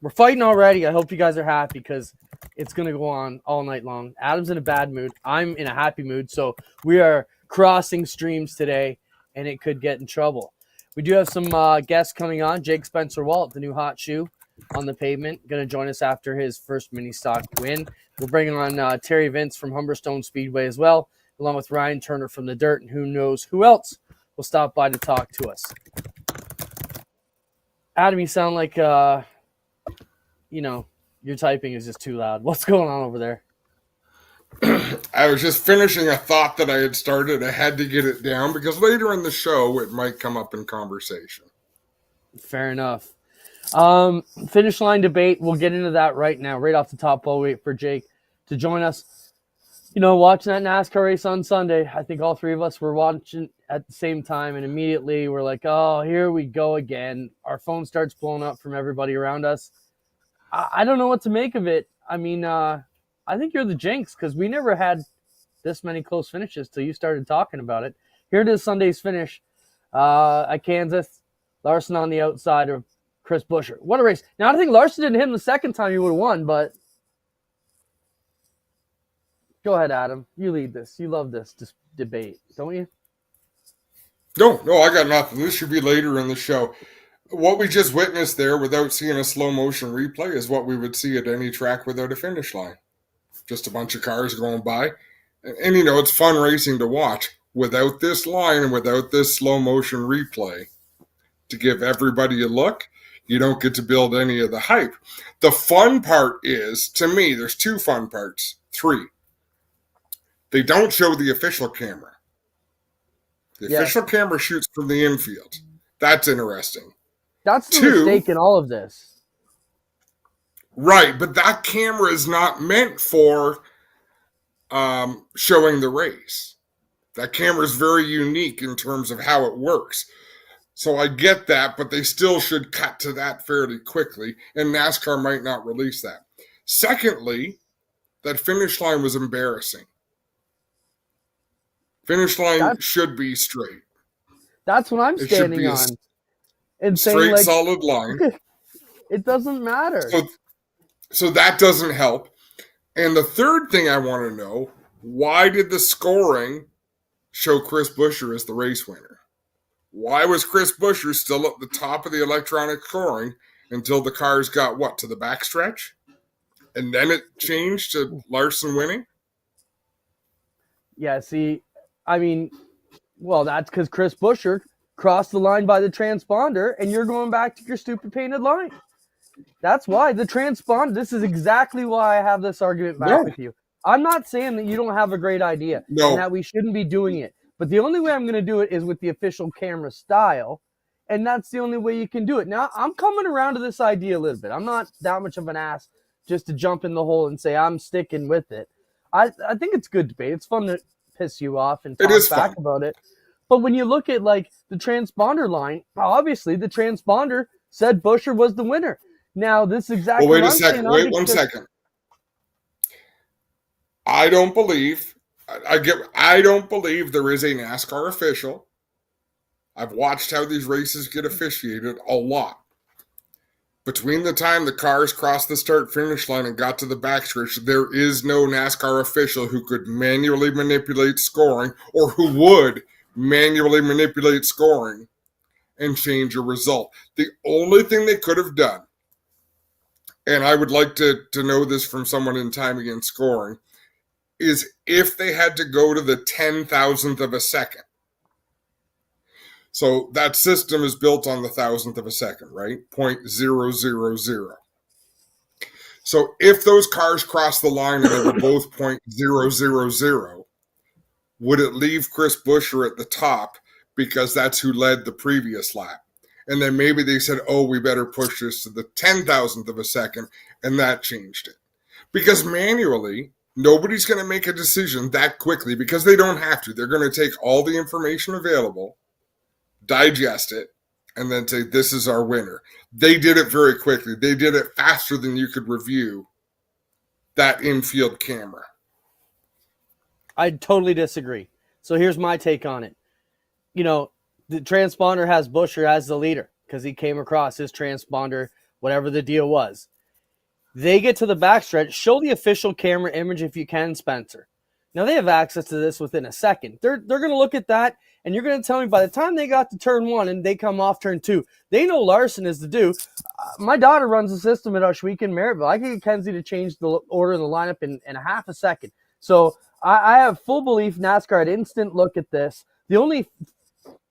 We're fighting already. I hope you guys are happy because it's going to go on all night long. Adam's in a bad mood. I'm in a happy mood. So we are crossing streams today, and it could get in trouble. We do have some guests coming on. Jake Spencer-Walt, the new hot shoe on the pavement, going to join us after his first mini stock win. We're bringing on Terry Vince from Humberstone Speedway as well, along with Ryan Turner from the Dirt, and who knows who else will stop by to talk to us. Adam, you sound like, your typing is just too loud. What's going on over there? I was just finishing a thought that I had started. I had to get it down because later in the show, it might come up in conversation. Fair enough. Finish line debate. We'll get into that right now, right off the top. While we wait for Jake to join us. Watching that NASCAR race on Sunday, I think all three of us were watching at the same time, and immediately we're like, oh, here we go again. Our phone starts blowing up from everybody around us. I don't know what to make of it. I mean, I think you're the jinx because we never had this many close finishes till you started talking about it. Here it is, Sunday's finish at Kansas. Larson on the outside of Chris Buescher. What a race. Now, I think Larson didn't hit him the second time he would have won, but go ahead, Adam. You lead this. You love this debate, don't you? No, I got nothing. This should be later in the show. What we just witnessed there without seeing a slow motion replay is what we would see at any track without a finish line. Just a bunch of cars going by. And it's fun racing to watch. Without this line and without this slow motion replay to give everybody a look, you don't get to build any of the hype. The fun part is, to me, there's two fun parts. Three. They don't show the official camera. The official camera shoots from the infield. That's interesting. That's the mistake in all of this. Right, but that camera is not meant for showing the race. That camera is very unique in terms of how it works. So I get that, but they still should cut to that fairly quickly, and NASCAR might not release that. Secondly, that finish line was embarrassing. Finish line should be straight. That's what I'm standing on. And straight, solid line. It doesn't matter. So that doesn't help. And the third thing I want to know, why did the scoring show Chris Buescher as the race winner? Why was Chris Buescher still at the top of the electronic scoring until the cars got, to the backstretch? And then it changed to Larson winning? Yeah, see, I mean, that's because Chris Buescher crossed the line by the transponder, and you're going back to your stupid painted line. That's why the transponder. This is exactly why I have this argument back with you. I'm not saying that you don't have a great idea and that we shouldn't be doing it, but the only way I'm going to do it is with the official camera style, and that's the only way you can do it. Now, I'm coming around to this idea a little bit. I'm not that much of an ass just to jump in the hole and say I'm sticking with it. I think it's good debate. It's fun to piss you off and talk back about it. But when you look at the transponder line, obviously the transponder said Buescher was the winner. Now this is exactly. Well, wait a second. Wait 1 second. I don't believe there is a NASCAR official. I've watched how these races get officiated a lot. Between the time the cars crossed the start-finish line and got to the backstretch, there is no NASCAR official who could manually manipulate scoring or who would manually manipulate scoring and change a result. The only thing they could have done, and I would like to know this from someone in timing and scoring, is if they had to go to the 10,000th of a second. So that system is built on the 1,000th of a second, right? 0.000. So if those cars crossed the line and they were both 0.000, would it leave Chris Buescher at the top because that's who led the previous lap? And then maybe they said, we better push this to the 10,000th of a second, and that changed it. Because manually, nobody's going to make a decision that quickly because they don't have to. They're going to take all the information available, digest it, and then say, this is our winner. They did it very quickly. They did it faster than you could review that infield camera. I totally disagree. So here's my take on it. The transponder has Buescher as the leader because he came across. His transponder whatever the deal was. They get to the backstretch. Show the official camera image if you can, Spencer. Now they have access to this within a second. They're going to look at that, and you're going to tell me by the time they got to turn 1 and they come off turn 2, they know Larson is the do. My daughter runs a system at Oshweek in Merrittville. I can get Kenzie to change the order in the lineup in a half a second. So I have full belief NASCAR had instant look at this. The only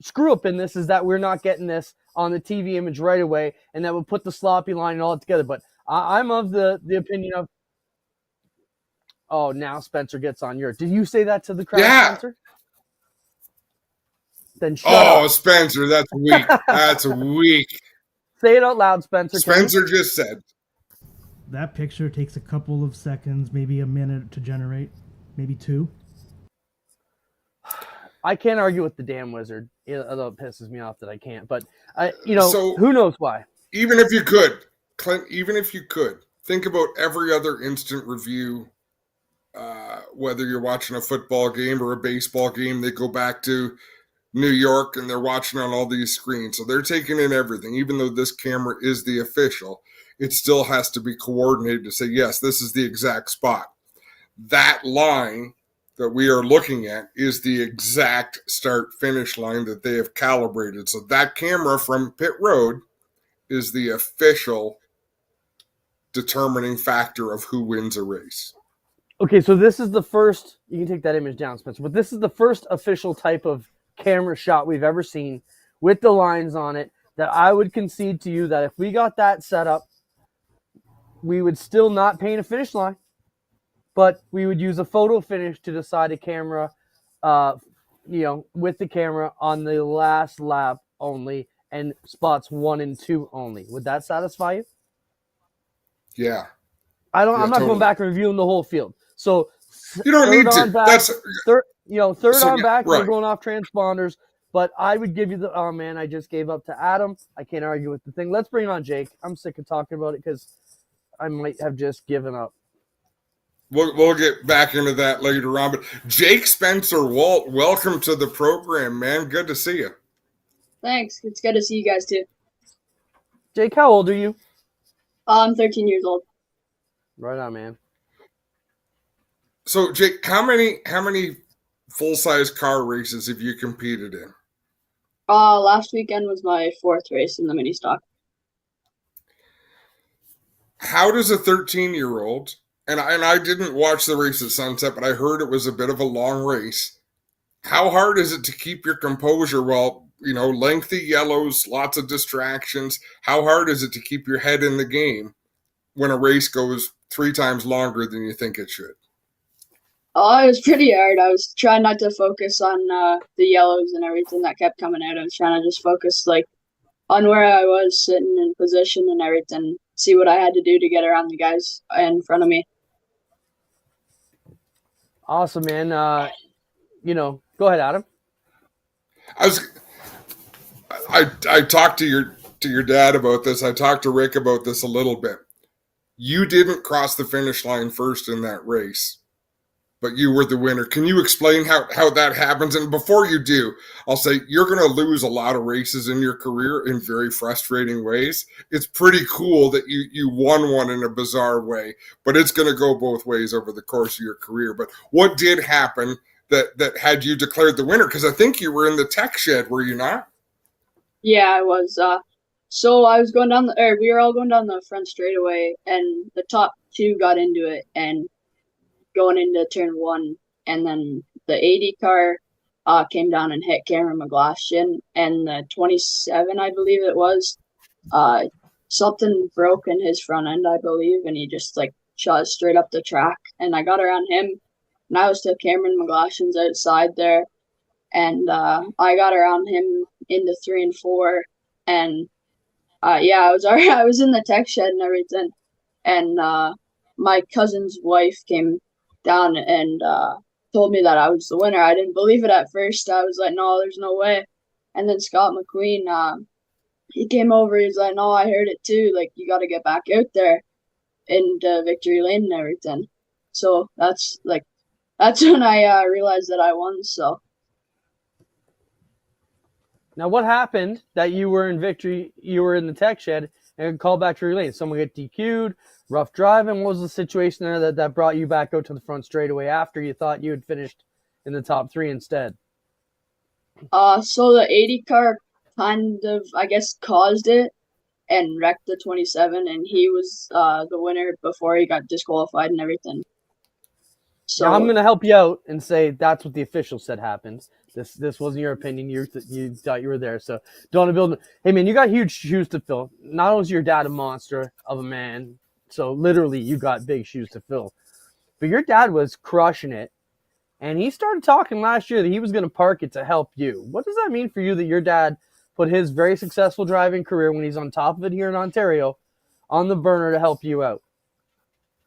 screw up in this is that we're not getting this on the TV image right away, and that would put the sloppy line and all together. But I'm of the opinion of, oh, now Spencer gets on your. Did you say that to the crowd, Spencer? Then shut up. Spencer, that's weak. That's weak. Say it out loud, Spencer. Spencer just said. That picture takes a couple of seconds, maybe a minute to generate, maybe 2. I can't argue with the damn wizard, although it pisses me off that I can't. But, who knows why? Even if you could, Clint, think about every other instant review, whether you're watching a football game or a baseball game. They go back to New York and they're watching on all these screens. So they're taking in everything. Even though this camera is the official, it still has to be coordinated to say, yes, this is the exact spot. That line that we are looking at is the exact start-finish line that they have calibrated. So that camera from pit road is the official determining factor of who wins a race. Okay, so this is the first, you can take that image down, Spencer, but this is the first official type of camera shot we've ever seen with the lines on it that I would concede to you that if we got that set up, we would still not paint a finish line, but we would use a photo finish to decide a camera, with the camera on the last lap only and spots 1 and 2 only. Would that satisfy you? Yeah. I'm not totally going back and reviewing the whole field. So you don't need to. Back, third on back, right. We're going off transponders. But I would give you I just gave up to Adam. I can't argue with the thing. Let's bring on Jake. I'm sick of talking about it because I might have just given up. We'll get back into that later on. But Jake Spencer Walt, welcome to the program, man. Good to see you. Thanks. It's good to see you guys too. Jake, how old are you? I'm 13 years old. Right on, man. So, Jake, how many full-size car races have you competed in? Last weekend was my 4th race in the mini stock. How does a 13-year-old, and I didn't watch the race at Sunset, but I heard it was a bit of a long race. How hard is it to keep your composure while, lengthy yellows, lots of distractions? How hard is it to keep your head in the game when a race goes 3 times longer than you think it should? Oh, it was pretty hard. I was trying not to focus on the yellows and everything that kept coming out. I was trying to just focus on where I was sitting in position and everything, see what I had to do to get around the guys in front of me. Awesome, man. Go ahead, Adam. I talked to your dad about this. I talked to Rick about this a little bit. You didn't cross the finish line first in that race, but you were the winner. Can you explain how that happens? And before you do, I'll say you're going to lose a lot of races in your career in very frustrating ways. It's pretty cool that you won one in a bizarre way, but it's going to go both ways over the course of your career. But what did happen that had you declared the winner? Because I think you were in the tech shed, were you not? Yeah, I was. So I was going down we were all going down the front straightaway, and the top 2 got into it and going into turn 1, and then the 80 car came down and hit Cameron McGlashan, and the 27, I believe it was, something broke in his front end, I believe, and he just shot straight up the track, and I got around him, and I was still Cameron McGlashan's outside there, and I got around him into 3 and 4, and I was in the tech shed and everything, and my cousin's wife came down and told me that I was the winner. I didn't believe it at first. I was like, no, there's no way. And then Scott McQueen, he came over. He's like, no, I heard it too. You got to get back out there into victory lane and everything. So that's when I realized that I won. So. Now, what happened that you were in victory? You were in the tech shed, and call back to your lane. Someone get DQ'd, rough driving. What was the situation there that brought you back out to the front straightaway after you thought you had finished in the top 3 instead? So the 80 car kind of, I guess, caused it and wrecked the 27, and he was the winner before he got disqualified and everything. So now I'm going to help you out and say that's what the officials said happened. This wasn't your opinion. You thought you were there. So don't want to build. Hey, man, you got huge shoes to fill. Not only is your dad a monster of a man, so literally you got big shoes to fill. But your dad was crushing it. And he started talking last year that he was going to park it to help you. What does that mean for you that your dad put his very successful driving career when he's on top of it here in Ontario on the burner to help you out?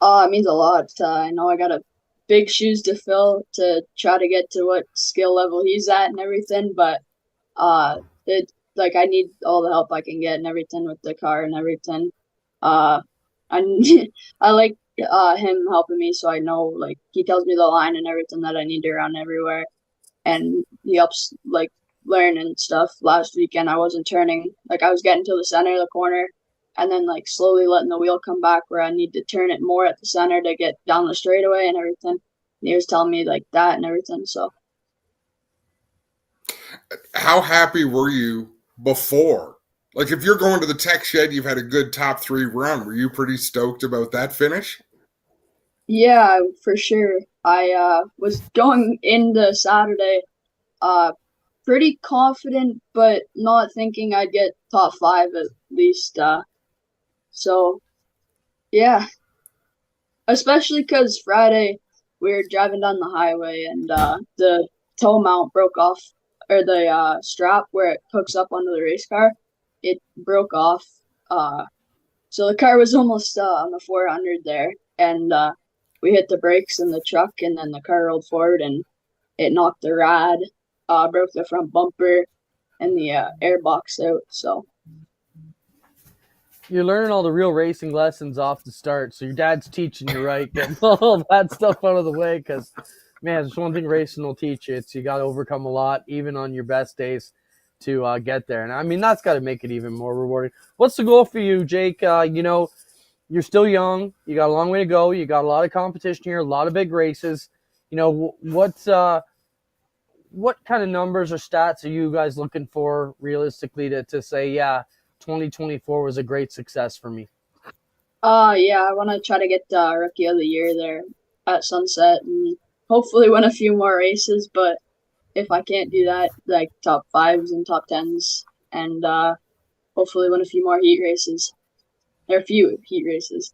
it means a lot. I know I got a big shoes to fill to try to get to what skill level he's at and everything, but I need all the help I can get and everything with the car and everything. I I like him helping me, so I know, like, he tells me the line and everything that I need to run everywhere, and he helps, like, learn and stuff. Last weekend I wasn't turning, like, I was getting to the center of the corner and then, like, slowly letting the wheel come back where I need to turn it more at the center to get down the straightaway and everything. And he was telling me, like, that and everything. So How happy were you before? Like, if you're going to the tech shed, you've had a good top 3 run. Were you pretty stoked about that finish? yeah, for sure. I was going into Saturday pretty confident, but not thinking I'd get top 5 at least. So, yeah. Especially because Friday we were driving down the highway and the toe mount broke off, or the strap where it hooks up onto the race car, it broke off. So the car was almost on the 400 there, and we hit the brakes in the truck, and then the car rolled forward and it knocked the rad, broke the front bumper and the air box out. So You're learning all the real racing lessons off the start. So your dad's teaching you right, getting all that stuff out of the way. Because, man, there's one thing racing will teach you. It's you got to overcome a lot, even on your best days, to get there. And, I mean, that's got to make it even more rewarding. What's the goal for you, Jake? You're still young. You got a long way to go. You got a lot of competition here, a lot of big races. What kind of numbers or stats are you guys looking for realistically to say, yeah, 2024 was a great success for me? yeah, I want to try to get Rookie of the Year there at Sunset and hopefully win a few more races. But if I can't do that, like top 5s and top 10s, and hopefully win a few more heat races. There are a few heat races.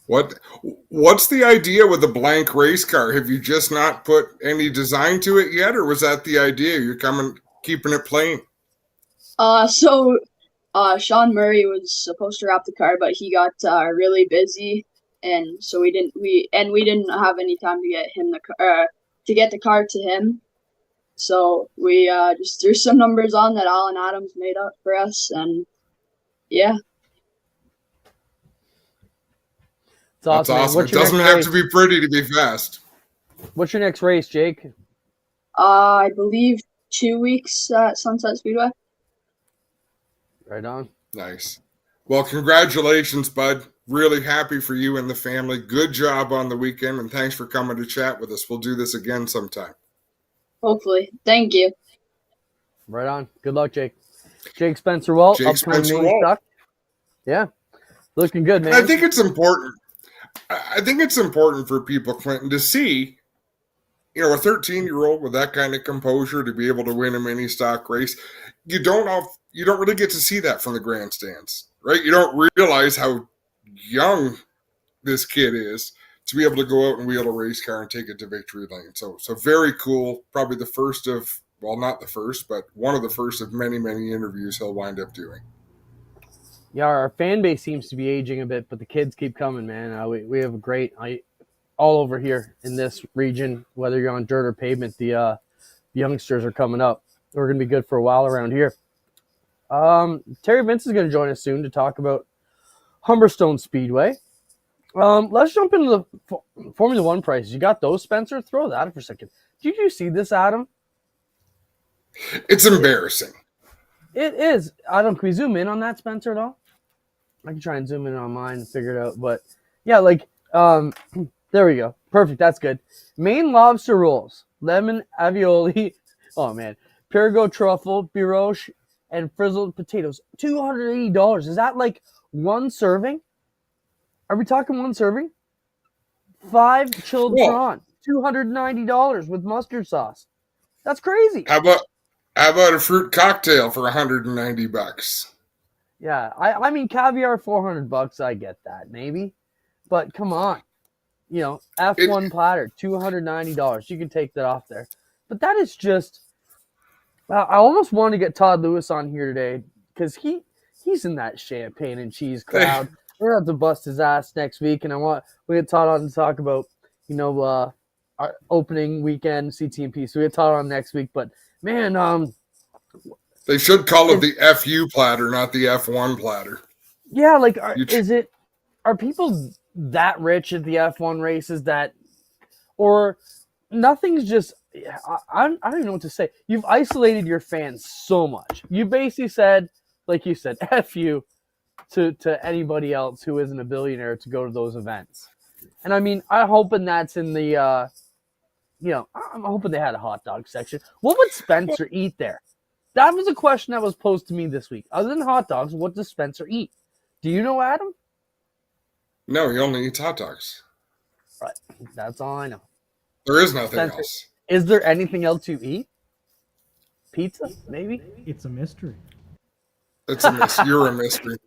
What's the idea with the blank race car? Have you just not put any design to it yet, or was that the idea? You're keeping it plain? So Sean Murray was supposed to wrap the car, but he got really busy, and so we didn't have any time to get him to get the car to him. So we just threw some numbers on that Alan Adams made up for us, and yeah. That's awesome. It doesn't have to be pretty to be fast. What's your next race, Jake? I believe 2 weeks at Sunset Speedway. Right on. Nice. Well, congratulations, bud. Really happy for you and the family. Good job on the weekend, and thanks for coming to chat with us. We'll do this again sometime. Hopefully. Thank you. Right on. Good luck, Jake. Jake Spencer-Walt. Yeah. Looking good, man. I think it's important. I think it's important for people, Clinton, to see, a 13-year-old with that kind of composure to be able to win a mini stock race. You don't really get to see that from the grandstands, right? You don't realize how young this kid is to be able to go out and wheel a race car and take it to victory lane. So very cool. Probably the first of, well, not the first, but one of the first of many, many interviews he'll wind up doing. Yeah, our fan base seems to be aging a bit, but the kids keep coming, man. We have a great all over here in this region, whether you're on dirt or pavement, the youngsters are coming up. We're going to be good for a while around here. Terry Vince is going to join us soon to talk about Humberstone Speedway. Let's jump into the Formula One prices. You got those, Spencer? Throw that for a second. Did you see this, Adam? It's embarrassing. It is. I don't. Can we zoom in on that, Spencer, at all? I can try and zoom in on mine and figure it out. But yeah, like there we go. Perfect. That's good. Maine lobster rolls, lemon avioli. Oh man, Perrigo truffle, brioche, and frizzled potatoes. $280. Is that like one serving? Are we talking one serving? 5 chilled Well, prawn, $290 with mustard sauce. That's crazy. how about a fruit cocktail for $190? Yeah, I mean caviar $400. I get that maybe, but come on, F1 platter $290. You can take that off there, but that is just. I almost want to get Todd Lewis on here today because he's in that champagne and cheese crowd. We're gonna have to bust his ass next week, and we get Todd on to talk about our opening weekend CTMP. So we get Todd on next week, but man, They should call it the FU platter, not the F1 platter. yeah, like are people that rich at the F1 races or nothing's just. I don't even know what to say. You've isolated your fans so much. You basically said, like you said, F you to anybody else who isn't a billionaire to go to those events. And I mean, I'm hoping that's in the, I'm hoping they had a hot dog section. What would Spencer eat there? That was a question that was posed to me this week. Other than hot dogs, what does Spencer eat? Do you know, Adam? No, he only eats hot dogs. Right. That's all I know. There is nothing Spencer, else. is there anything else you eat? Pizza, maybe? It's a mystery. It's a mystery. You're a mystery.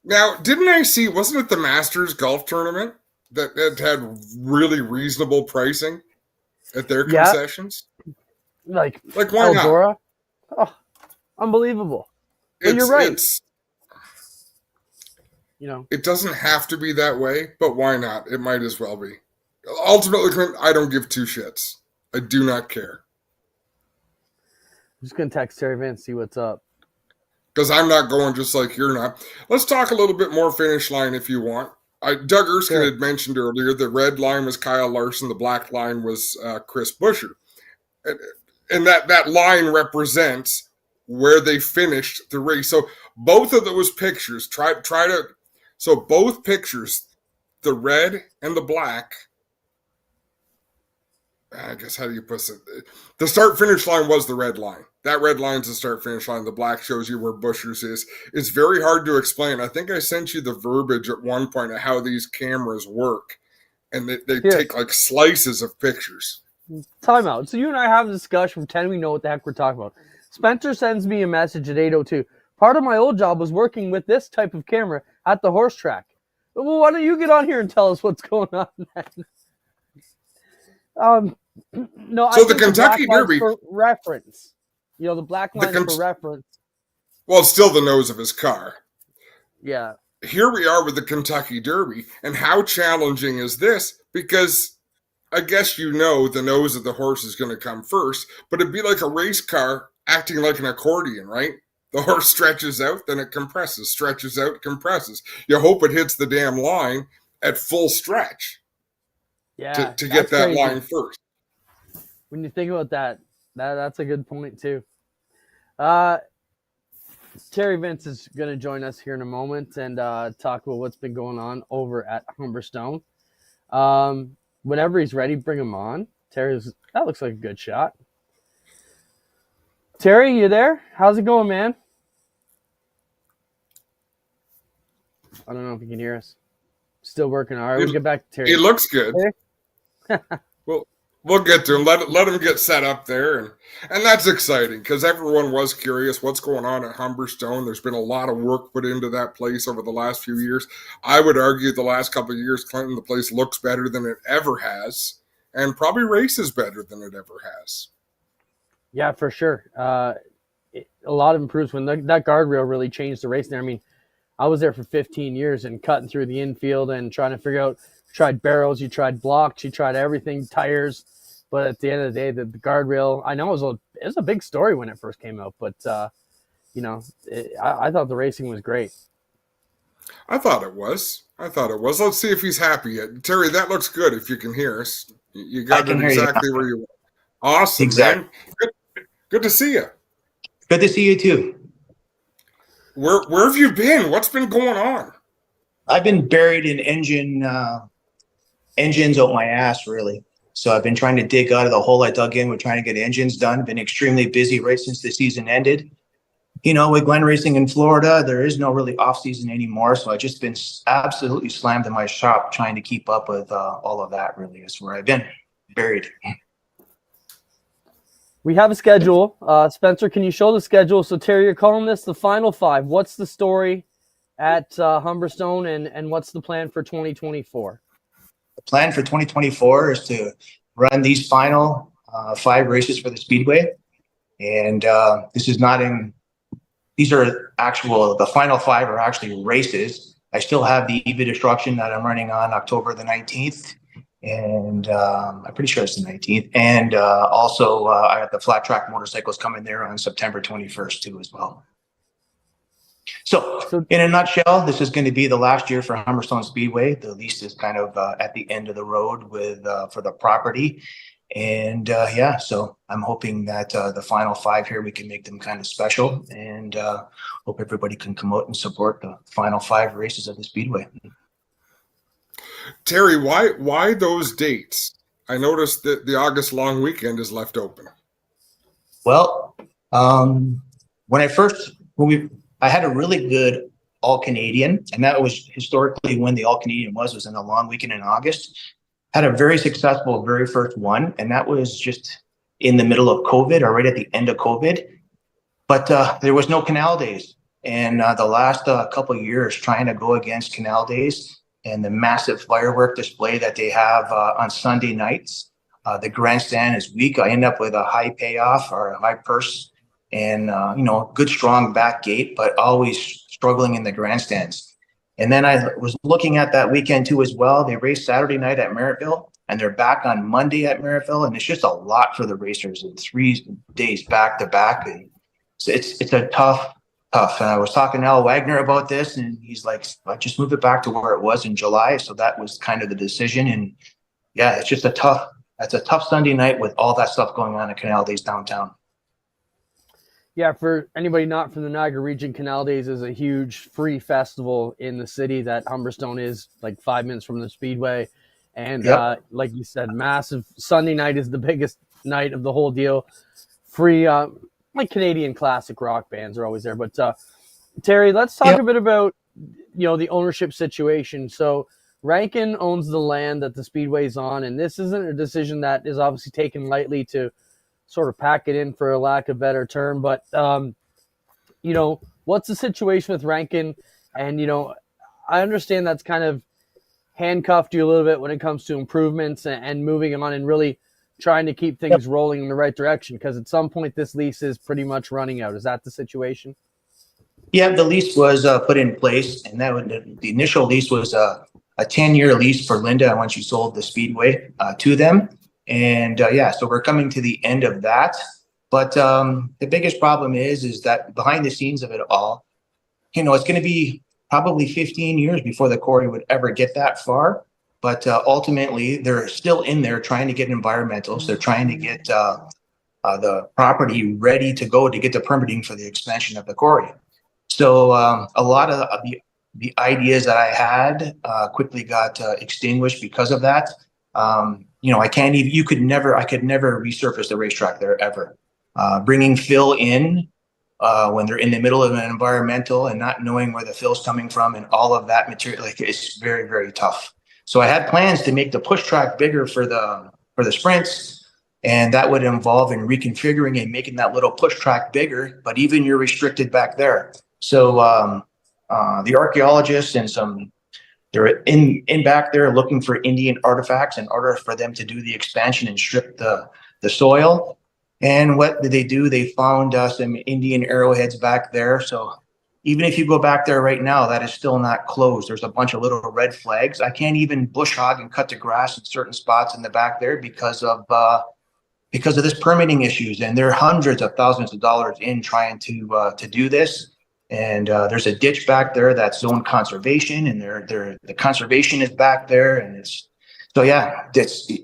Now, didn't I see, wasn't it the Masters golf tournament that had really reasonable pricing at their concessions? Like why not? Eldora? Oh, unbelievable. But you're right. It doesn't have to be that way, but why not? It might as well be. Ultimately, Clint, I don't give two shits. I do not care. I'm just going to text Terry Vance, see what's up. Because I'm not going just like you're not. Let's talk a little bit more finish line if you want. Doug Erskine had mentioned earlier the red line was Kyle Larson, the black line was Chris Buescher. And that line represents where they finished the race. So both of those pictures, so both pictures, the red and the black, I guess, how do you put it? The start-finish line was the red line. That red line's the start-finish line. The black shows you where Buescher's is. It's very hard to explain. I think I sent you the verbiage at one point of how these cameras work, and they take like slices of pictures. Time out. So you and I have a discussion, pretend we know what the heck we're talking about. Spencer sends me a message at 8:02. Part of my old job was working with this type of camera at the horse track. Well, why don't you get on here and tell us what's going on then? No, so the Kentucky Derby for reference. The black line for reference. Well, it's still the nose of his car. Yeah. Here we are with the Kentucky Derby, and how challenging is this? Because I guess the nose of the horse is going to come first, but it'd be like a race car acting like an accordion, right? The horse stretches out, then it compresses, stretches out, compresses. You hope it hits the damn line at full stretch. Yeah, to get that crazy line first. When you think about that's a good point too. Terry Vince is going to join us here in a moment and talk about what's been going on over at Humberstone. Whenever he's ready, bring him on. That looks like a good shot. Terry, you there? How's it going, man? I don't know if you can hear us. Still working. All right, we'll get back to Terry. He looks good. We'll get to him. Let him get set up there, and that's exciting because everyone was curious what's going on at Humberstone. There's been a lot of work put into that place over the last few years. I would argue the last couple of years, Clinton, the place looks better than it ever has, and probably races better than it ever has. Yeah, for sure. A lot of improvements when that guardrail really changed the race there. I mean, I was there for 15 years and cutting through the infield and trying to figure out. Tried barrels, you tried blocks, you tried everything, tires. But at the end of the day, the guardrail, I know it was a big story when it first came out, but I thought the racing was great. I thought it was. Let's see if he's happy yet. Terry, that looks good if you can hear us. You got it exactly where you want. Awesome, exactly. Man. Good to see you. Good to see you too. Where have you been? What's been going on? I've been buried in engines out my ass, really. So I've been trying to dig out of the hole I dug in. We're trying to get engines done. Been extremely busy right since the season ended. You know, with Glen Racing in Florida, there is no really off season anymore. So I've just been absolutely slammed in my shop trying to keep up with all of that. Really, is where I've been buried. We have a schedule. Spencer, can you show the schedule? So Terry, you're calling this the final 5. What's the story at Humberstone, and what's the plan for 2024? The plan for 2024 is to run these final 5 races for the Speedway. And this is not in, these are actual, the final 5 are actually races. I still have the EV Destruction that I'm running on October the 19th. And I'm pretty sure it's the 19th. And also I have the flat track motorcycles coming there on September 21st too as well. So in a nutshell, this is going to be the last year for Humberstone Speedway. The lease is kind of at the end of the road with for the property. And yeah, so I'm hoping that the final 5 here, we can make them kind of special, and hope everybody can come out and support the final 5 races of the Speedway. Terry, why those dates? I noticed that the August long weekend is left open. Well, I had a really good All-Canadian, and that was historically when the All-Canadian was in the long weekend in August. Had a very successful very first one, and that was just in the middle of COVID or right at the end of COVID. But there was no Canal Days, and the last couple of years trying to go against Canal Days and the massive firework display that they have on Sunday nights. The grandstand is weak. I end up with a high payoff or a high purse and, you know, good, strong back gate, but always struggling in the grandstands. And then I was looking at that weekend too as well. They raced Saturday night at Merrittville, and they're back on Monday at Merrittville. And it's just a lot for the racers in 3 days back to back. And so it's a tough. And I was talking to Al Wagner about this, and he's like, I just moved it back to where it was in July. So that was kind of the decision. And yeah, it's just a tough Sunday night with all that stuff going on at Canal Days downtown. Yeah, for anybody not from the Niagara region, Canal Days is a huge free festival in the city that Humberstone is, like 5 minutes from the Speedway. And like you said, massive. Sunday night is the biggest night of the whole deal. Free, like Canadian classic rock bands are always there. But Terry, let's talk a bit about, you know, the ownership situation. So Rankin owns the land that the Speedway's on, and this isn't a decision that is obviously taken lightly to sort of pack it in, for a lack of better term. But, you know, what's the situation with Rankin? And, you know, I understand that's kind of handcuffed you a little bit when it comes to improvements and moving on and really trying to keep things rolling in the right direction, because at some point this lease is pretty much running out. Is that the situation? Yeah, the lease was put in place, and the initial lease was a 10-year lease for Linda when she sold the Speedway to them. And yeah, so we're coming to the end of that. But the biggest problem is that behind the scenes of it all, you know, it's going to be probably 15 years before the quarry would ever get that far. But ultimately, they're still in there trying to get environmental. So they're trying to get the property ready to go to get the permitting for the expansion of the quarry. So a lot of the ideas that I had quickly got extinguished because of that. You know, I could never resurface the racetrack there ever. Bringing fill in when they're in the middle of an environmental and not knowing where the fill's coming from and all of that material, like, it's very, very tough. So I had plans to make the push track bigger for the sprints, and that would involve in reconfiguring and making that little push track bigger, but even you're restricted back there. So the archaeologists and they're in back there looking for Indian artifacts in order for them to do the expansion and strip the soil. And what did they do? They found some Indian arrowheads back there. So even if you go back there right now, that is still not closed. There's a bunch of little red flags. I can't even bush hog and cut the grass in certain spots in the back there because of this permitting issues. And there are hundreds of thousands of dollars in trying to do this. And there's a ditch back there that's zone conservation, and the conservation is back there, and it's so yeah.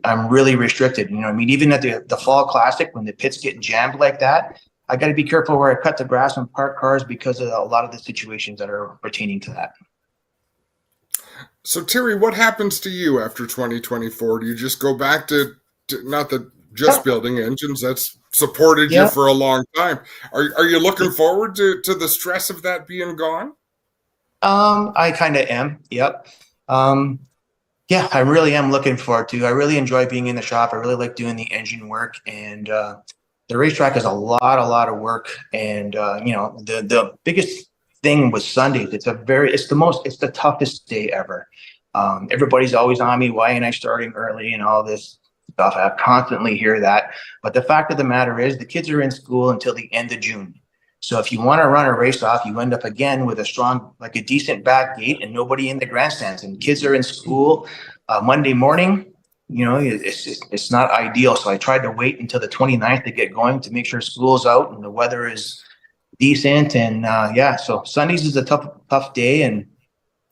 I'm really restricted. You know, I mean, even at the Fall Classic, when the pit's getting jammed like that, I got to be careful where I cut the grass and park cars because of a lot of the situations that are pertaining to that. So, Terry, what happens to you after 2024? Do you just go back to not that just building engines that's supported you for a long time? Are you looking forward to the stress of that being gone? I kind of am. Yep. Yeah, I really am looking forward to. I really enjoy being in the shop. I really like doing the engine work, and the racetrack is a lot of work. And the biggest thing with Sundays, it's the toughest day ever. Everybody's always on me. Why ain't I starting early and all this stuff? I constantly hear that. But the fact of the matter is, the kids are in school until the end of June. So if you want to run a race off, you end up again with a decent back gate and nobody in the grandstands. And kids are in school Monday morning. It's not ideal. So I tried to wait until the 29th to get going to make sure school's out and the weather is decent. And so Sundays is a tough day, and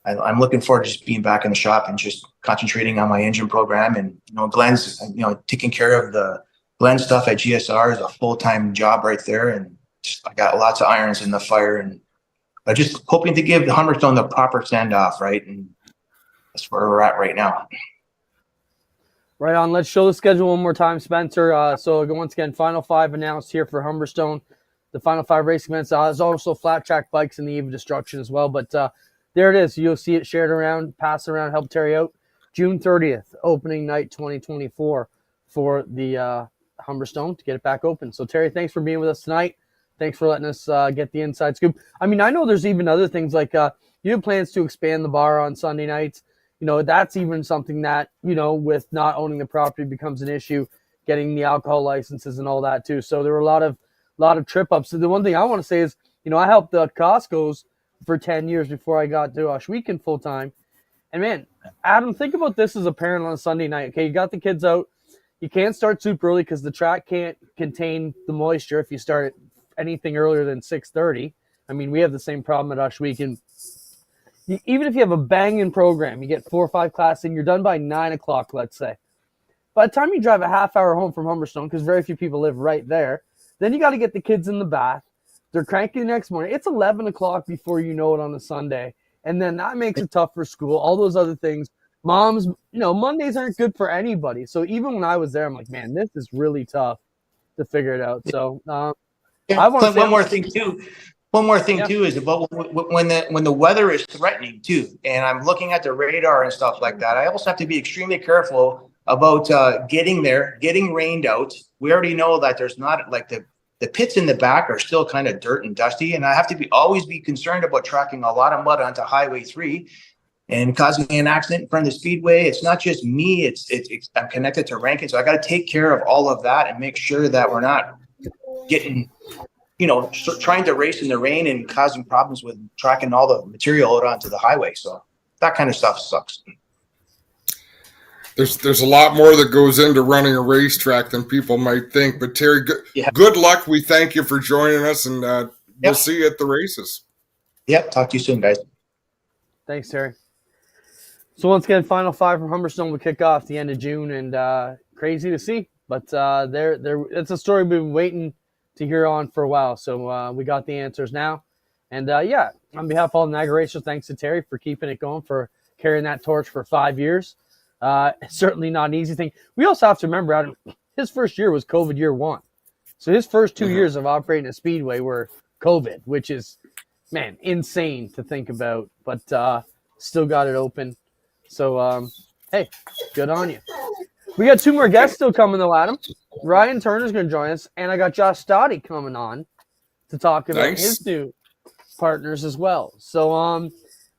I'm looking forward to just being back in the shop and just concentrating on my engine program. And Glenn's taking care of the Glenn stuff at GSR is a full-time job right there, and I got lots of irons in the fire, and I'm just hoping to give the Humberstone the proper send off, right? And that's where we're at right now. Right on. Let's show the schedule one more time, Spencer. So once again, Final 5 announced here for Humberstone. The Final 5 racing events. There's also flat track bikes in the Eve of Destruction as well. But there it is. You'll see it shared around, pass around, help Terry out. June 30th, opening night 2024 for the Humberstone to get it back open. So Terry, thanks for being with us tonight. Thanks for letting us get the inside scoop. I mean, I know there's even other things like you have plans to expand the bar on Sunday nights. That's even something that, with not owning the property becomes an issue, getting the alcohol licenses and all that too. So there were a lot of trip ups. So the one thing I want to say is, I helped the Costco's for 10 years before I got to Oshweekend full time. And man, Adam, think about this as a parent on a Sunday night. Okay, you got the kids out. You can't start super early because the track can't contain the moisture if you start it anything earlier than 6:30. I mean, we have the same problem at Oshweekend. Even if you have a banging program, you get 4 or 5 classes in, you're done by 9 o'clock, let's say. By the time you drive a half hour home from Humberstone, because very few people live right there, then you got to get the kids in the bath. They're cranky the next morning. It's 11 o'clock before you know it on a Sunday. And then that makes it tough for school, all those other things. Moms, Mondays aren't good for anybody. So even when I was there, I'm like, man, this is really tough to figure it out. So I want to say one more thing too is about when the weather is threatening too, and I'm looking at the radar and stuff like that. I also have to be extremely careful about getting there, getting rained out. We already know that there's not like the pits in the back are still kind of dirt and dusty, and I have to always be concerned about tracking a lot of mud onto Highway 3 and causing an accident in front of the speedway. It's not just me; it's I'm connected to Rankin, so I got to take care of all of that and make sure that we're not getting, trying to race in the rain and causing problems with tracking all the material out onto the highway. So that kind of stuff sucks. There's a lot more that goes into running a racetrack than people might think. But Terry, good luck. We thank you for joining us, and we'll see you at the races. Yep. Talk to you soon, guys. Thanks, Terry. So once again, Final 5 from Humberstone will kick off the end of June, and crazy to see. But it's a story we've been waiting to hear on for a while. So we got the answers now. And on behalf of all the Niagara Racers, thanks to Terry for keeping it going, for carrying that torch for 5 years. Certainly not an easy thing. We also have to remember, Adam, his first year was COVID year 1. So his first 2 years of operating a speedway were COVID, which is, man, insane to think about. But still got it open. So, hey, good on you. We got 2 more guests still coming though, Adam. Ryan Turner's going to join us, and I got Josh Sty coming on to talk about his new partners as well. So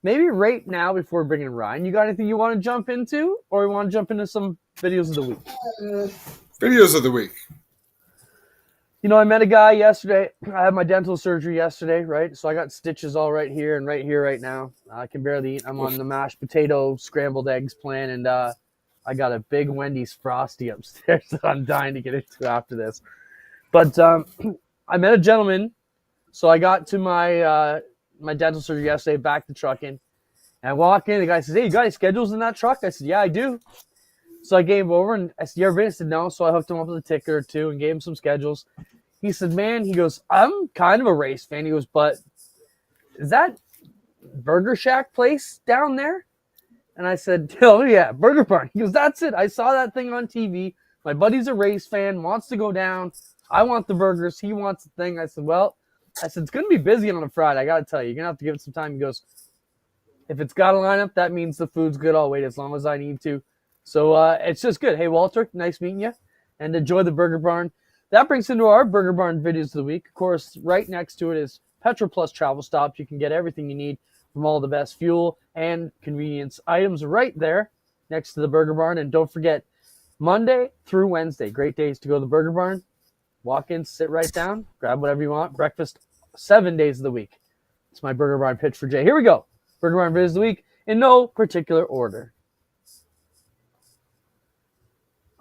maybe right now, before bringing Ryan, you got anything you want to jump into, or you want to jump into some videos of the week? Videos of the week. I met a guy yesterday. I had my dental surgery yesterday, right? So I got stitches all right here and right here right now. I can barely eat. I'm on the mashed potato, scrambled eggs plan, and I got a big Wendy's Frosty upstairs that I'm dying to get into after this. But I met a gentleman. So I got to my my dental surgery yesterday, back to trucking. And I walk in, the guy says, hey, you got any schedules in that truck? I said, yeah, I do. So I gave him over, and I said, you ever been? He said, no. So I hooked him up with a ticket or 2 and gave him some schedules. He said, man, he goes, I'm kind of a race fan. He goes, but is that Burger Shack place down there? And I said, oh, yeah, Burger Barn. He goes, that's it. I saw that thing on TV. My buddy's a race fan, wants to go down. I want the burgers. He wants the thing. I said, it's going to be busy on a Friday. I got to tell you, you're going to have to give it some time. He goes, if it's got a lineup, that means the food's good. I'll wait as long as I need to. So it's just good. Hey, Walter, nice meeting you. And enjoy the Burger Barn. That brings into our Burger Barn videos of the week. Of course, right next to it is Petro Plus Travel Stops. You can get everything you need from all the best fuel and convenience items right there next to the Burger Barn. And don't forget, Monday through Wednesday, great days to go to the Burger Barn. Walk in, sit right down, grab whatever you want. Breakfast 7 days of the week. It's my Burger Barn pitch for Jay. Here we go. Burger Barn videos of the week in no particular order.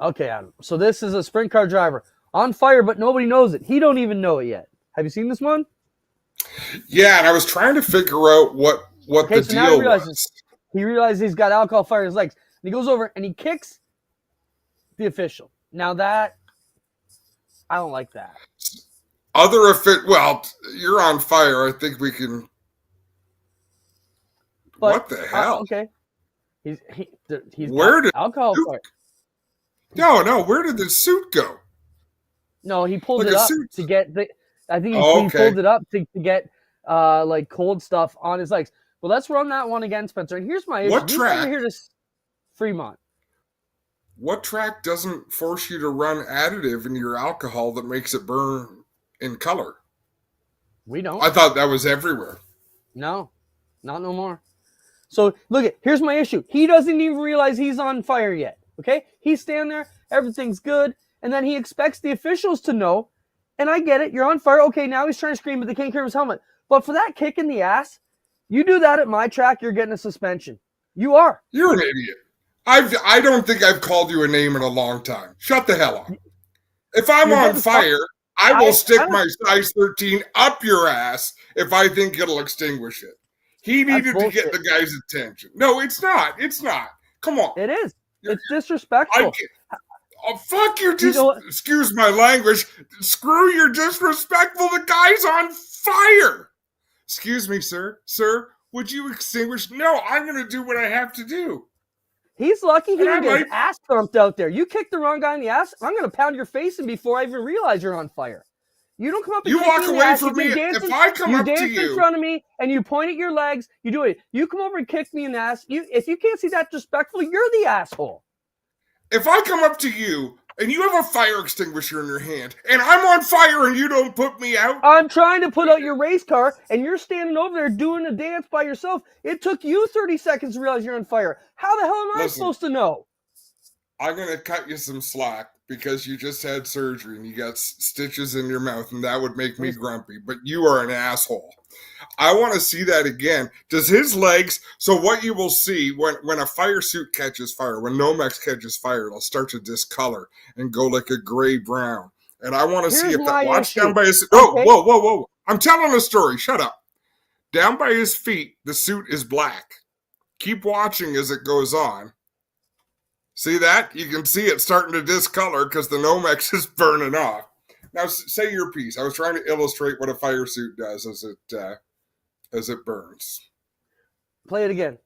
Okay, Adam. So this is a sprint car driver on fire, but nobody knows it. He don't even know it yet. Have you seen this one? Yeah, and I was trying to figure out what the so now deal he realizes he's got alcohol fire in his legs. And he goes over and he kicks the official. Now that, I don't like that. Well, you're on fire. I think we can. But, what the hell? Okay. He's where did alcohol fire? No. Where did the suit go? No, he pulled it up to get the. I think he pulled it up to get like cold stuff on his legs. Well, let's run that one again, Spencer. And here's my issue. What track? Here to Fremont. What track doesn't force you to run additive in your alcohol that makes it burn in color? We don't. I thought that was everywhere. No, not no more. So look, here's my issue. He doesn't even realize he's on fire yet. Okay, he's standing there, everything's good, and then he expects the officials to know. And I get it, you're on fire. Okay, now he's trying to scream, but they can't hear his helmet. But for that kick in the ass, you do that at my track, you're getting a suspension. You are. You're an idiot. I don't think I've called you a name in a long time. Shut the hell up. If I'm on fire, I will stick my size 13 up your ass if I think it'll extinguish it. He needed to get the guy's attention. No, it's not. It's not. Come on. It is. It's disrespectful. Oh, fuck you. Excuse my language. Screw you're disrespectful. The guy's on fire. Excuse me, sir. Sir, would you extinguish? No, I'm going to do what I have to do. He's lucky he didn't get his ass thumped out there. You kicked the wrong guy in the ass, I'm going to pound your face in before I even realize you're on fire. You don't come up and you walk away from me. If I come up to you, dance in front of me and you point at your legs, you do it. You come over and kick me in the ass. If you can't see that disrespectful, you're the asshole. If I come up to you and you have a fire extinguisher in your hand and I'm on fire and you don't put me out. I'm trying to put out your race car and you're standing over there doing a dance by yourself. It took you 30 seconds to realize you're on fire. How the hell am I supposed to know? I'm going to cut you some slack because you just had surgery and you got stitches in your mouth and that would make me grumpy. But you are an asshole. I want to see that again. Does his legs, so what you will see when a fire suit catches fire, when Nomex catches fire, it'll start to discolor and go like a gray-brown. And I want to see if that, watch down by his, whoa. I'm telling a story, shut up. Down by his feet, the suit is black. Keep watching as it goes on. See that? You can see it starting to discolor because the Nomex is burning off. Now, say your piece. I was trying to illustrate what a fire suit does as it burns. Play it again.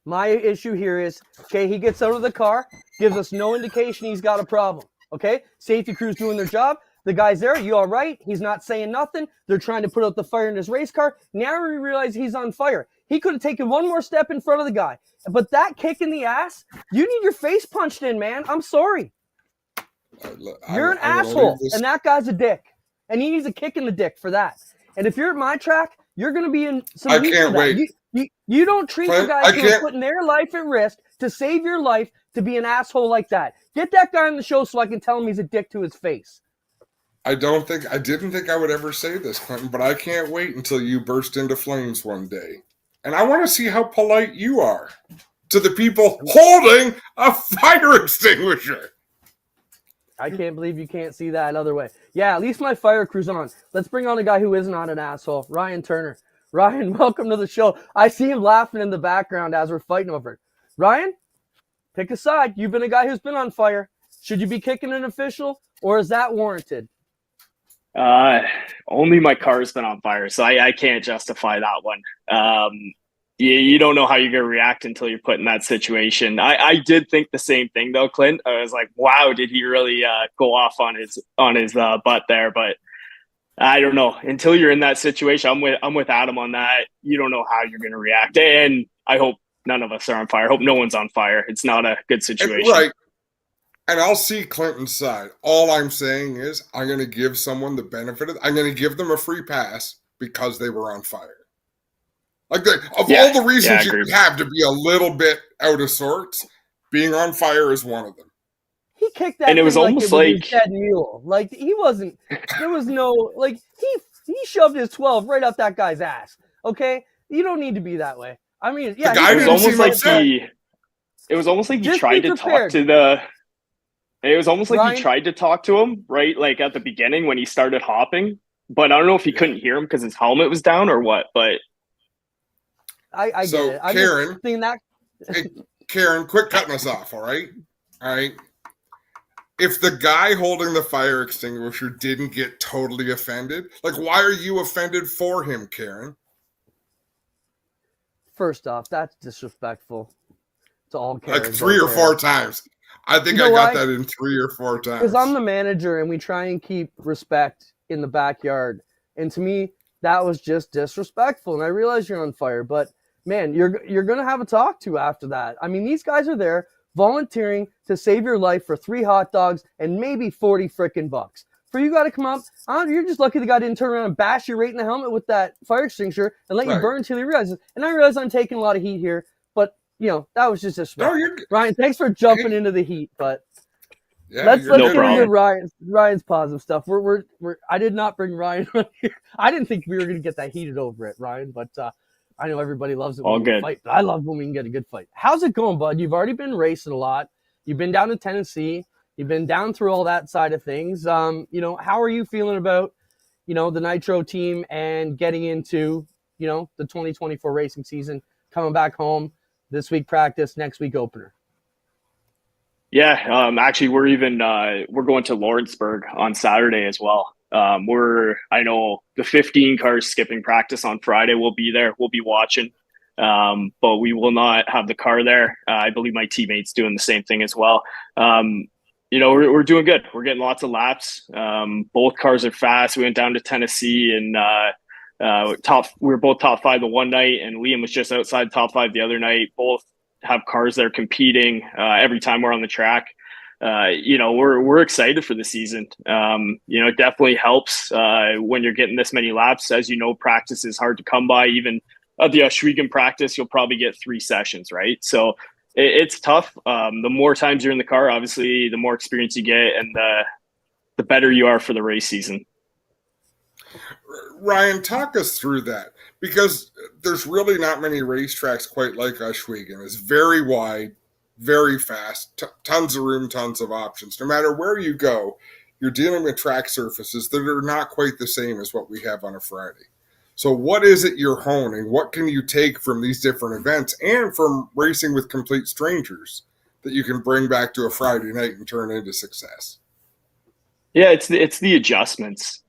My issue here is, okay, he gets out of the car, gives us no indication he's got a problem, okay? Safety crew's doing their job. The guy's there. You all right? He's not saying nothing. They're trying to put out the fire in his race car. Now we realize he's on fire. He could have taken one more step in front of the guy. But that kick in the ass, you need your face punched in, man. I'm sorry. You're an asshole, and that guy's a dick. And he needs a kick in the dick for that. And if you're at my track, you're going to be in some heat. I can't wait. You don't treat the guys who are putting their life at risk to save your life to be an asshole like that. Get that guy on the show so I can tell him he's a dick to his face. I didn't think I would ever say this, Clinton, but I can't wait until you burst into flames one day. And I want to see how polite you are to the people holding a fire extinguisher. I can't believe you can't see that other way. Yeah, at least my fire crew's on. Let's bring on a guy who is not an asshole, Ryan Turner. Ryan, welcome to the show. I see him laughing in the background as we're fighting over it. Ryan, pick a side. You've been a guy who's been on fire. Should you be kicking an official, or is that warranted? Only my car's been on fire, so I can't justify that one. You don't know how you're going to react until you're put in that situation. I did think the same thing though, Clint. I was like, wow, did he really go off on his butt there? But I don't know. Until you're in that situation, I'm with Adam on that. You don't know how you're going to react, and I hope none of us are on fire. I hope no one's on fire. It's not a good situation. Right. And I'll see Clinton's side. All I'm saying is I'm going to give someone the benefit of – I'm going to give them a free pass because they were on fire. Like, all the reasons you could have to be a little bit out of sorts, being on fire is one of them. He kicked that, and it was almost like dead mule. Like, he wasn't. There was no like he shoved his 12 right up that guy's ass. Okay, you don't need to be that way. I mean, yeah, it was almost like he tried to talk to the. It was almost like Ryan, he tried to talk to him, right? Like at the beginning when he started hopping, but I don't know if he couldn't hear him because his helmet was down or what. But I so get it. I'm Karen, just thinking that. hey, Karen, quit cutting us off. All right. If the guy holding the fire extinguisher didn't get totally offended, like, why are you offended for him, Karen? First off, that's disrespectful to all Karens. Like 3 or 4 times. I think I got that in 3 or 4 times. Because I'm the manager and we try and keep respect in the backyard. And to me, that was just disrespectful. And I realize you're on fire, but man, you're going to have a talk to after that. I mean, these guys are there volunteering to save your life for 3 hot dogs and maybe 40 frickin' bucks. For you got to come up, you're just lucky the guy didn't turn around and bash you right in the helmet with that fire extinguisher and let you burn until he realizes. And I realize I'm taking a lot of heat here, but that was just disrespectful. No, Ryan, thanks for jumping into the heat, but let's no get problem. into Ryan's positive stuff. We're I did not bring Ryan on here. I didn't think we were going to get that heated over it, Ryan, but I know everybody loves it when we fight, but I love when we can get a good fight. How's it going, bud? You've already been racing a lot. You've been down to Tennessee. You've been down through all that side of things. How are you feeling about, the Nitro team and getting into, the 2024 racing season, coming back home this week practice, next week opener? Yeah, actually, we're going to Lawrenceburg on Saturday as well. I know the 15 cars skipping practice on Friday. We'll be there. We'll be watching, but we will not have the car there. I believe my teammates doing the same thing as well. We're doing good. We're getting lots of laps. Both cars are fast. We went down to Tennessee and we were both top 5 the one night, and Liam was just outside top 5 the other night. Both have cars that are competing every time we're on the track. We're excited for the season. It definitely helps when you're getting this many laps. As you know, practice is hard to come by. Even at the Oswego practice, you'll probably get 3 sessions, right? So it's tough. The more times you're in the car, obviously, the more experience you get, and the better you are for the race season. Ryan, talk us through that, because there's really not many racetracks quite like Oswego. It's very wide, very fast, tons of room, tons of options. No matter where you go, you're dealing with track surfaces that are not quite the same as what we have on a Friday. So what is it you're honing? What can you take from these different events and from racing with complete strangers that you can bring back to a Friday night and turn into success? Yeah, it's the adjustments.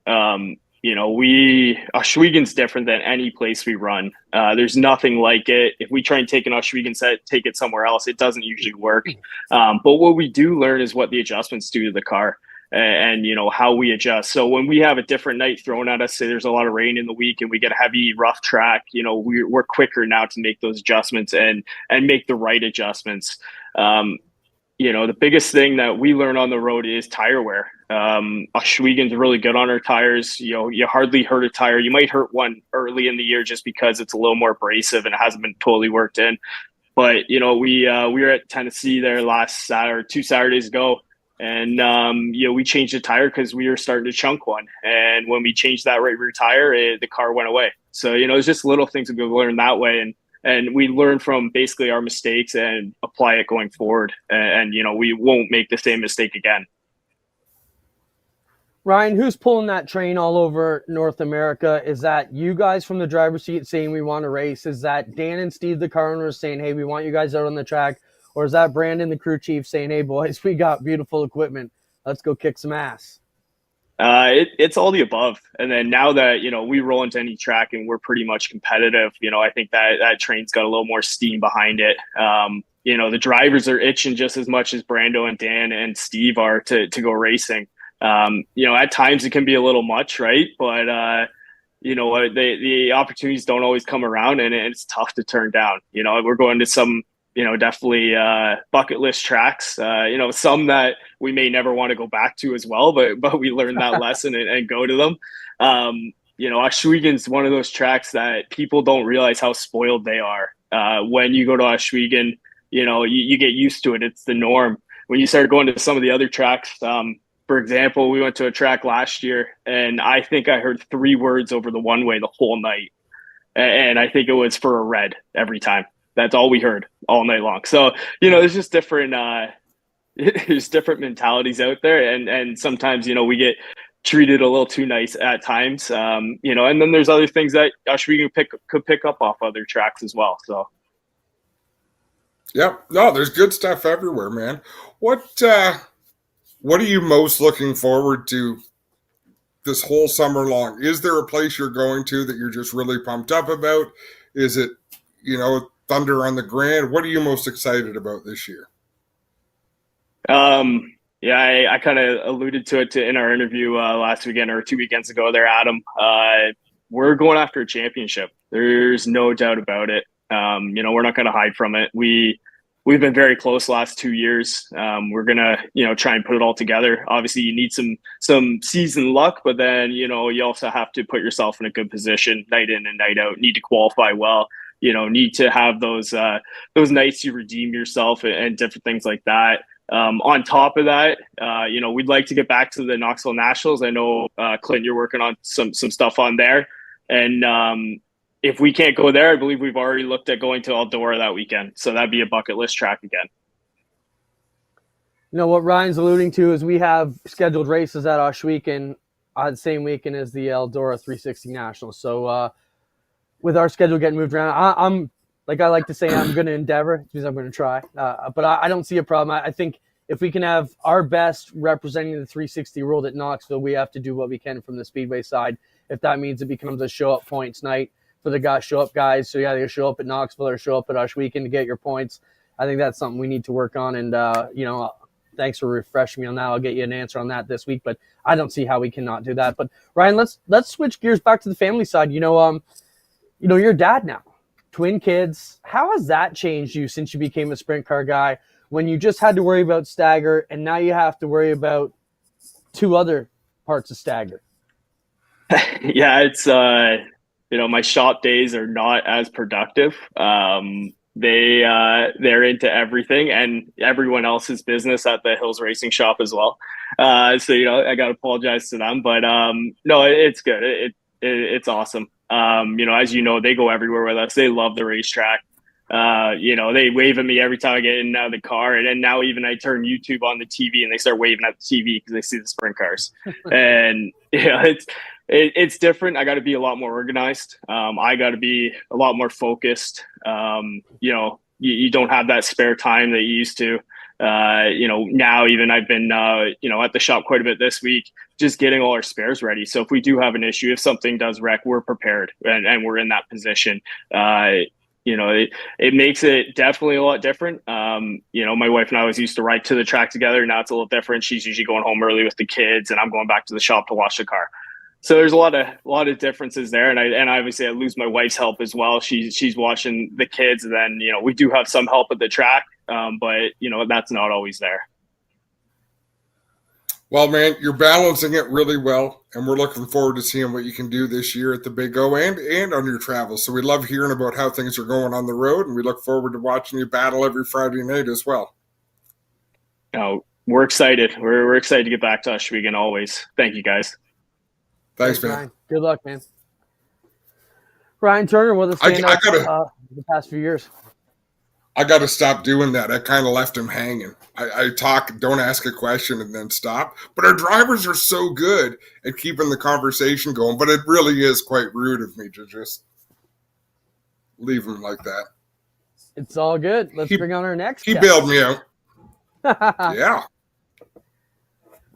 Oswego's different than any place we run. There's nothing like it. If we try and take an Oswego set, take it somewhere else, it doesn't usually work. But what we do learn is what the adjustments do to the car and how we adjust. So when we have a different night thrown at us, say there's a lot of rain in the week and we get a heavy, rough track, we're quicker now to make those adjustments and make the right adjustments. The biggest thing that we learn on the road is tire wear. Oswego's really good on our tires. You hardly hurt a tire. You might hurt one early in the year just because it's a little more abrasive and it hasn't been totally worked in. But we were at Tennessee there last Saturday, 2 Saturdays ago, and we changed the tire because we were starting to chunk one. And when we changed that right rear tire, the car went away. So it's just little things that we learn that way, and we learn from basically our mistakes and apply it going forward. And we won't make the same mistake again. Ryan, who's pulling that train all over North America? Is that you guys from the driver's seat saying we want to race? Is that Dan and Steve, the car owners, saying, hey, we want you guys out on the track? Or is that Brandon, the crew chief, saying, hey, boys, we got beautiful equipment. Let's go kick some ass? It's all the above. And then now that, we roll into any track and we're pretty much competitive, I think that train's got a little more steam behind it. The drivers are itching just as much as Brando and Dan and Steve are to go racing. At times it can be a little much, right? But, the opportunities don't always come around, and it's tough to turn down. We're going to some, definitely bucket list tracks, some that we may never want to go back to as well, but we learned that lesson and go to them. Oswegan's one of those tracks that people don't realize how spoiled they are. When you go to Oswego, you get used to it. It's the norm. When you start going to some of the other tracks, for example, we went to a track last year, and I think I heard 3 words over the one-way the whole night. And I think it was for a red every time. That's all we heard all night long. So, there's just different there's different mentalities out there. And sometimes, we get treated a little too nice at times. And then there's other things that Oswego could pick up off other tracks as well. So. Yep. No, there's good stuff everywhere, man. What are you most looking forward to this whole summer long? Is there a place you're going to that you're just really pumped up about? Is it, Thunder on the Grand? What are you most excited about this year? I kind of alluded to it in our interview last weekend or 2 weekends ago there, Adam. We're going after a championship. There's no doubt about it. We're not going to hide from it. We've been very close the last 2 years. We're going to, try and put it all together. Obviously, you need some season luck, but then, you also have to put yourself in a good position night in and night out. Need to qualify well. Need to have those nights you redeem yourself and different things like that. On top of that, we'd like to get back to the Knoxville Nationals. I know, Clint, you're working on some stuff on there. And if we can't go there, I believe we've already looked at going to Eldora that weekend. So that'd be a bucket list track again. What Ryan's alluding to is we have scheduled races at Oswego the same weekend as the Eldora 360 Nationals. So with our schedule getting moved around, I'm like I like to say, I'm going to endeavor, which means I'm going to try. But I don't see a problem. I think if we can have our best representing the 360 world at Knoxville, we have to do what we can from the Speedway side. If that means it becomes a show-up points night for the show-up guys, so you either show up at Knoxville or show up at Oswego to get your points, I think that's something we need to work on. And, thanks for refreshing me on that. I'll get you an answer on that this week, but I don't see how we cannot do that. But, Ryan, let's switch gears back to the family side. You're a dad now. Twin kids. How has that changed you since you became a sprint car guy, when you just had to worry about stagger and now you have to worry about 2 other parts of stagger? Yeah, it's my shop days are not as productive. They're into everything and everyone else's business at the Hills Racing Shop as well. So I got to apologize to them, but no, it's good. It's awesome. As they go everywhere with us. They love the racetrack. They wave at me every time I get in and out of the car. And then now even I turn YouTube on the TV and they start waving at the TV because they see the sprint cars. And it's different. I got to be a lot more organized. I got to be a lot more focused. You don't have that spare time that you used to. Now even I've been, at the shop quite a bit this week, just getting all our spares ready. So if we do have an issue, if something does wreck, we're prepared and we're in that position. It makes it definitely a lot different. My wife and I always used to ride to the track together. Now it's a little different. She's usually going home early with the kids and I'm going back to the shop to wash the car. So there's a lot of differences there. And obviously I lose my wife's help as well. She's watching the kids. And then, we do have some help at the track. But that's not always there. Well, man, you're balancing it really well, and we're looking forward to seeing what you can do this year at the Big O and on your travels. So we love hearing about how things are going on the road, and we look forward to watching you battle every Friday night as well. We're excited. We're excited to get back to Oswego always. Thank you, guys. Thanks, man. Ryan. Good luck, man. Ryan Turner with us the past few years. I got to stop doing that. I kind of left him hanging. I talk, don't ask a question, and then stop. But our drivers are so good at keeping the conversation going, but it really is quite rude of me to just leave him like that. It's all good. Let's bring on our next He guest. bailed me out. Yeah.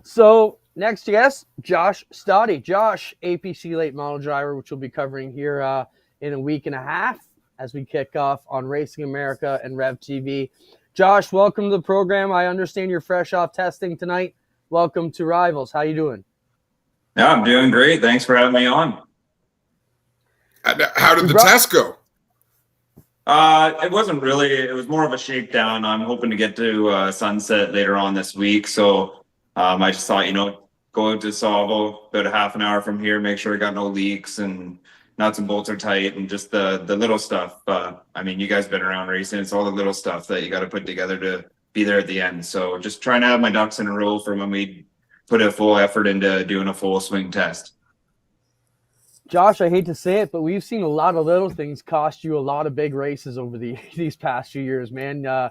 So next guest, Josh Sty. Josh, APC late model driver, which we'll be covering here in a week and a half as we kick off on Racing America and Rev TV. Josh, welcome to the program. I understand you're fresh off testing tonight. Welcome to Rivalz. How you doing? Yeah, I'm doing great. Thanks for having me on. How did the test go? It wasn't really, it was more of a shakedown. I'm hoping to get to Sunset later on this week. So I just thought, go out to Salvo about a half an hour from here, make sure I got no leaks and nuts and bolts are tight and just the little stuff. I mean, you guys been around racing. It's all the little stuff that you got to put together to be there at the end. So just trying to have my ducks in a row for when we put a full effort into doing a full swing test. Josh, I hate to say it, but we've seen a lot of little things cost you a lot of big races over these past few years, man. I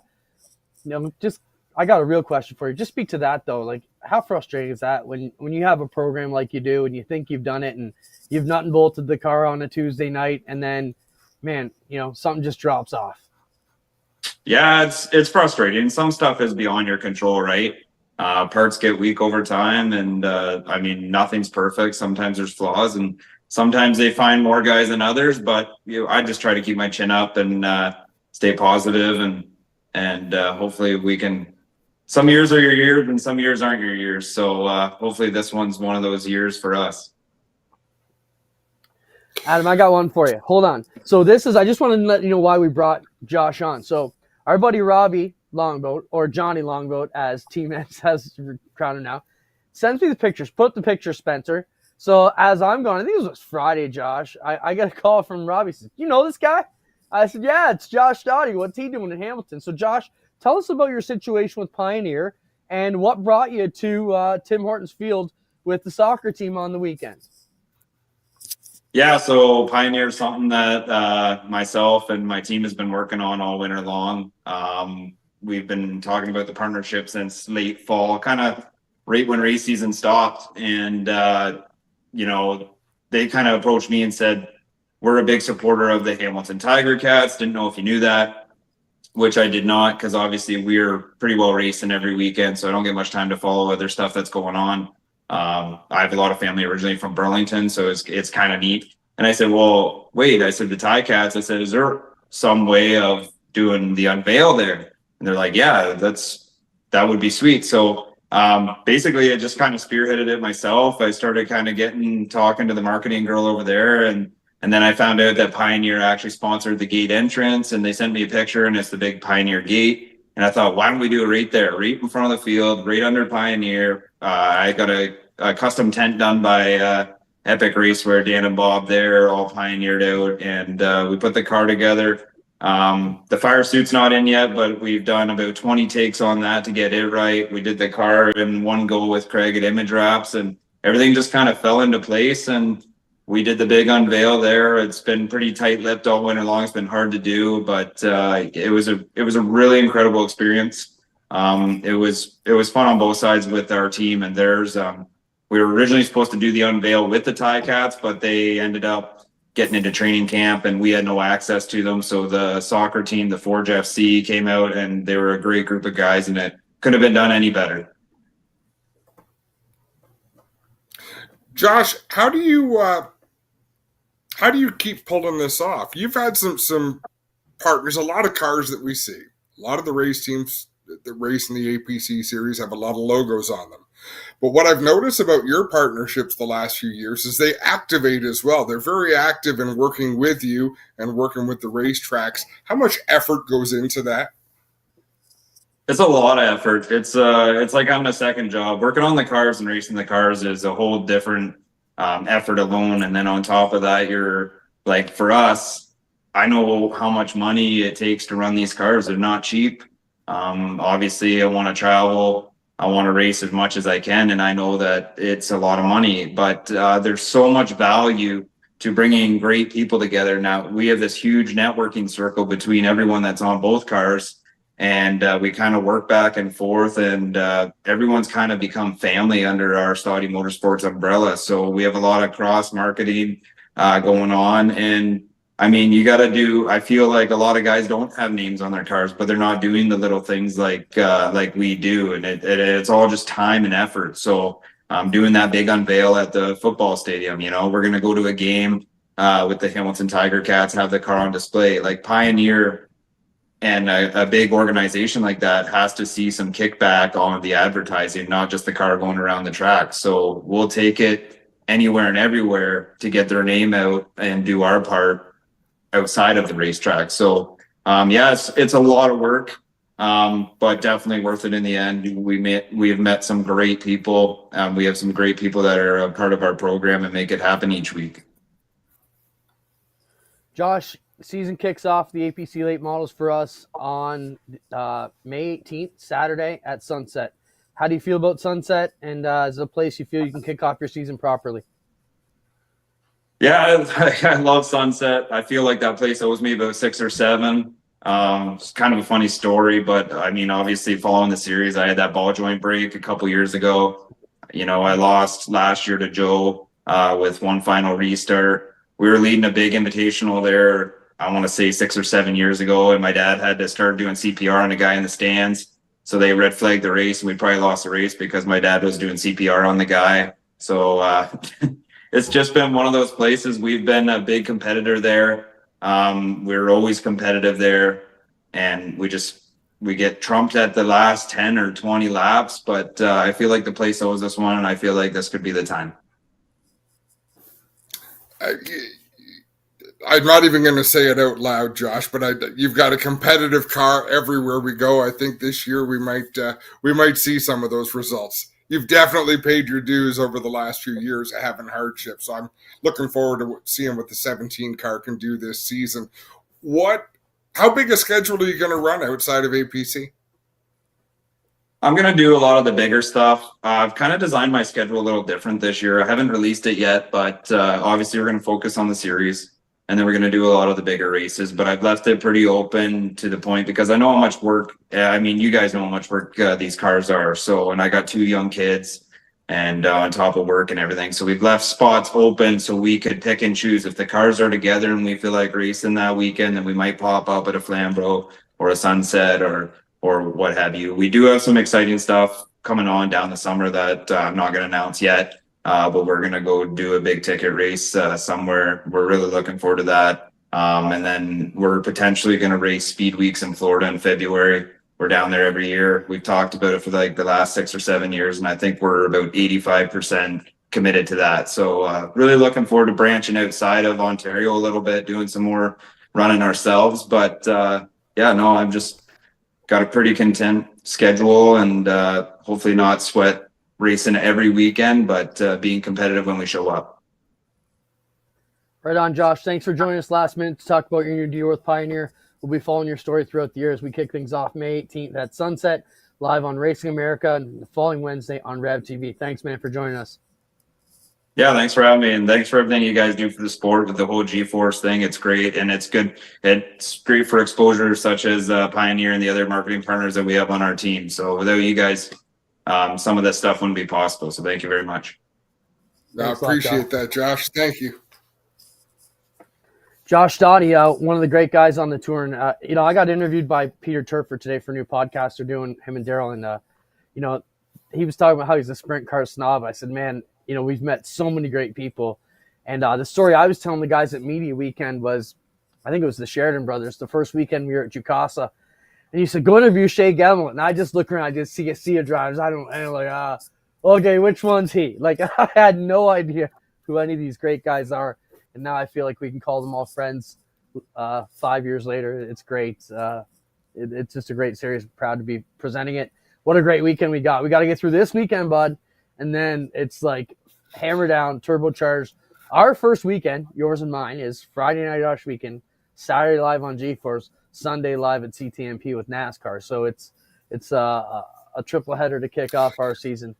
got a real question for you. Just speak to that though. Like, how frustrating is that when you have a program like you do and you think you've done it and you've nut and bolted the car on a Tuesday night and then, man, something just drops off? Yeah, it's frustrating. Some stuff is beyond your control, right? Parts get weak over time, and I mean, nothing's perfect. Sometimes there's flaws, and sometimes they find more guys than others. But I just try to keep my chin up and stay positive, and hopefully we can. Some years are your years, and some years aren't your years. So hopefully this one's one of those years for us. Adam, I got one for you. Hold on. So I just want to let you know why we brought Josh on. So our buddy Robbie Longboat, or Johnny Longboat, as Team X has crowned him now, sends me the pictures. Put the picture, Spencer. So as I'm going, I think it was Friday, Josh, I got a call from Robbie. He said, "You know this guy?" I said, "Yeah, it's Josh Sty. What's he doing in Hamilton?" So Josh, tell us about your situation with Pioneer and what brought you to Tim Hortons Field with the soccer team on the weekend. Yeah, so Pioneer is something that myself and my team has been working on all winter long. We've been talking about the partnership since late fall, kind of right when race season stopped. And, they kind of approached me and said, "We're a big supporter of the Hamilton Tiger Cats." Didn't know if you knew that, which I did not, because obviously we're pretty well racing every weekend, so I don't get much time to follow other stuff that's going on. I have a lot of family originally from Burlington, so it's kind of neat. And I said, "Well, wait," I said, "the Tie Cats," I said, "is there some way of doing the unveil there?" And they're like, "Yeah, that would be sweet." So basically I just kind of spearheaded it myself. I started kind of talking to the marketing girl over there, and then I found out that Pioneer actually sponsored the gate entrance, and they sent me a picture, and it's the big Pioneer gate. And I thought, why don't we do it right there, right in front of the field, right under Pioneer? I got a custom tent done by Epic Racewear, Dan and Bob there, all pioneered out, and we put the car together. The fire suit's not in yet, but we've done about 20 takes on that to get it right. We did the car in one go with Craig at Image Wraps, and everything just kind of fell into place, and we did the big unveil there. It's been pretty tight-lipped all winter long. It's been hard to do, but it was a really incredible experience. It was fun on both sides with our team and theirs. We were originally supposed to do the unveil with the Tie Cats, but they ended up getting into training camp and we had no access to them. So the soccer team, the Forge FC, came out, and they were a great group of guys, and it couldn't have been done any better. Josh, how do you keep pulling this off? You've had some partners, a lot of cars that we see, a lot of the race teams that race in the APC series have a lot of logos on them. But what I've noticed about your partnerships the last few years is they activate as well. They're very active in working with you and working with the racetracks. How much effort goes into that? It's a lot of effort. It's like having a second job. Working on the cars and racing the cars is a whole different effort alone. And then on top of that, you're like, for us, I know how much money it takes to run these cars. They're not cheap. Obviously, I want to travel. I want to race as much as I can, and I know that it's a lot of money, but there's so much value to bringing great people together. Now, we have this huge networking circle between everyone that's on both cars, and we kind of work back and forth, and everyone's kind of become family under our Stody Motorsports umbrella. So we have a lot of cross marketing going on, and I mean, you got to do. I feel like a lot of guys don't have names on their cars, but they're not doing the little things like we do, and it's all just time and effort. So doing that big unveil at the football stadium. You know, we're gonna go to a game with the Hamilton Tiger Cats, have the car on display. Like Pioneer and a big organization like that has to see some kickback on the advertising, not just the car going around the track. So we'll take it anywhere and everywhere to get their name out and do our part outside of the racetrack. So yeah, it's a lot of work, but definitely worth it in the end. We have met some great people. We have some great people that are a part of our program and make it happen each week. Josh, season kicks off the APC late models for us on May 18th, Saturday at Sunset. How do you feel about Sunset, and is it a place you feel you can kick off your season properly? Yeah, I love Sunset. I feel like that place owes me about 6 or 7. It's kind of a funny story, but I mean, obviously following the series, I had that ball joint break a couple years ago. You know, I lost last year to Joe with one final restart. We were leading a big invitational there, I want to say 6 or 7 years ago, and my dad had to start doing CPR on a guy in the stands. So they red flagged the race, and we probably lost the race because my dad was doing CPR on the guy. So it's just been one of those places. We've been a big competitor there. We're always competitive there, and we get trumped at the last 10 or 20 laps, but I feel like the place owes us one, and I feel like this could be the time. I'm not even going to say it out loud, Josh, but you've got a competitive car everywhere we go. I think this year we might see some of those results. You've definitely paid your dues over the last few years of having hardship. So I'm looking forward to seeing what the 17 car can do this season. How big a schedule are you going to run outside of APC? I'm going to do a lot of the bigger stuff. I've kind of designed my schedule a little different this year. I haven't released it yet, but obviously we're going to focus on the series, and then we're going to do a lot of the bigger races. But I've left it pretty open to the point because I know how much work, I mean, you guys know how much work these cars are. So, and I got 2 young kids and on top of work and everything. So we've left spots open so we could pick and choose. If the cars are together and we feel like racing that weekend, then we might pop up at a Flamborough or a Sunset or what have you. We do have some exciting stuff coming on down the summer that I'm not going to announce yet, but we're going to go do a big ticket race somewhere. We're really looking forward to that. And then we're potentially going to race speed weeks in Florida in February. We're down there every year. We've talked about it for like the last 6 or 7 years, and I think we're about 85% committed to that. So really looking forward to branching outside of Ontario a little bit, doing some more running ourselves. But yeah, no, I'm just got a pretty content schedule, and hopefully not sweat racing every weekend, but being competitive when we show up. Right on, Josh. Thanks for joining us last minute to talk about your new deal with Pioneer. We'll be following your story throughout the year as we kick things off May 18th at Sunset, live on Racing America, and the following Wednesday on Rev TV. Thanks, man, for joining us. Yeah, thanks for having me, and thanks for everything you guys do for the sport with the whole G-Force thing. It's great, and it's good. It's great for exposure such as Pioneer and the other marketing partners that we have on our team. So without you guys, some of this stuff wouldn't be possible. So thank you very much. I appreciate that, Josh. Thank you. Josh Sty, one of the great guys on the tour. And, I got interviewed by Peter Turfer today for a new podcast they're doing, him and Daryl. And, he was talking about how he's a sprint car snob. I said, man, we've met so many great people. And the story I was telling the guys at Media Weekend was, I think it was the Sheridan brothers, the first weekend we were at Jukasa. And he said, go interview Shea Gamble. And I just look around, I just see a drivers. I'm like, okay, which one's he? Like, I had no idea who any of these great guys are. And now I feel like we can call them all friends 5 years later. It's great. It's just a great series. I'm proud to be presenting it. What a great weekend we got. We got to get through this weekend, bud. And then it's like hammer down, turbocharged. Our first weekend, yours and mine, is Friday Night Rush weekend, Saturday live on G-Force, Sunday live at CTMP with NASCAR. So it's a triple header to kick off our season.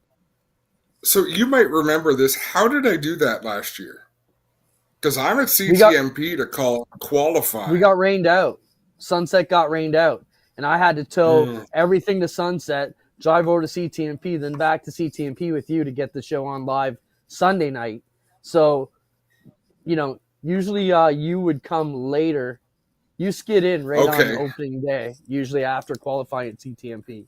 So you might remember this. How did I do that last year? Because I'm at CTMP to qualify. We got rained out. Sunset got rained out. And I had to tow everything to Sunset, drive over to CTMP, then back to CTMP with you to get the show on live Sunday night. So, we Usually you would come later. You skid in right on opening day, usually after qualifying at CTMP.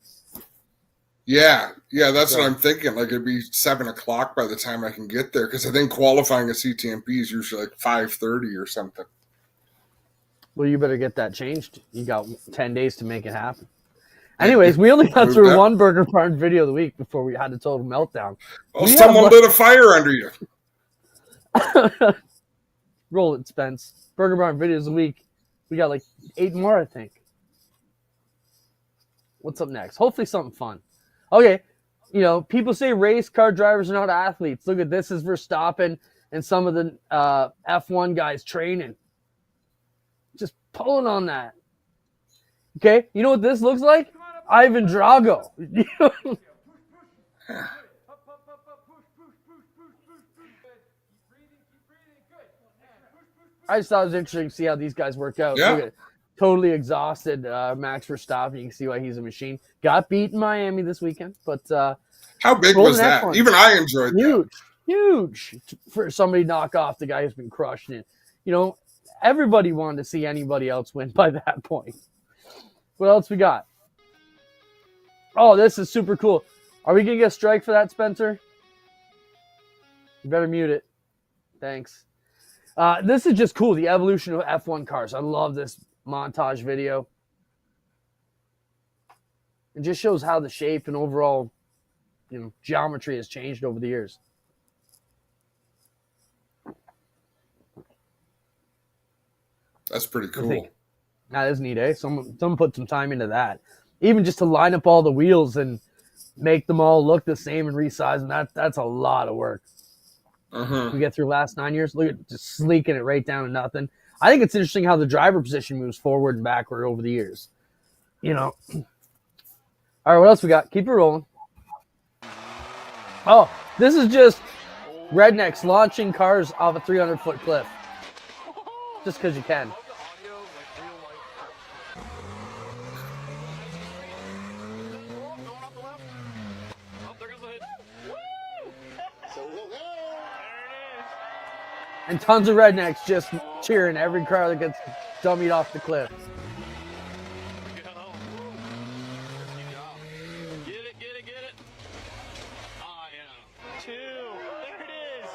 Yeah, that's what I'm thinking. Like it'd be 7 o'clock by the time I can get there, because I think qualifying at CTMP is usually like 5:30 or something. Well, you better get that changed. You got 10 days to make it happen. Anyways, we only got through one Burger Barn video of the week before we had a total meltdown. Well, someone lit a fire under you. Roll it, Spence. Burger Barn videos of the week. We got like 8 more, I think. What's up next? Hopefully something fun. Okay, people say race car drivers are not athletes. Look at this is Verstappen and some of the F1 guys training. Just pulling on that. Okay, you know what this looks like? Ivan Drago. I just thought it was interesting to see how these guys work out. Yeah. Look at totally exhausted Max Verstappen. You can see why he's a machine. Got beat in Miami this weekend, but how big was that? F1. Even I enjoyed that. Huge for somebody to knock off the guy who's been crushing it. Everybody wanted to see anybody else win by that point. What else we got? Oh, this is super cool. Are we going to get a strike for that, Spencer? You better mute it. Thanks. This is just cool, the evolution of F1 cars. I love this montage video. It just shows how the shape and overall, geometry has changed over the years. That's pretty cool. That is neat, eh? Someone put some time into that. Even just to line up all the wheels and make them all look the same and resize them, that's a lot of work. We get through the last 9 years. Look at just sleeking it right down to nothing. I think it's interesting how the driver position moves forward and backward over the years. All right, what else we got? Keep it rolling. Oh, this is just rednecks launching cars off a 300-foot cliff. Just because you can. And tons of rednecks just cheering every car that gets dummied off the cliff. Get it. Oh, yeah. 2. There it is.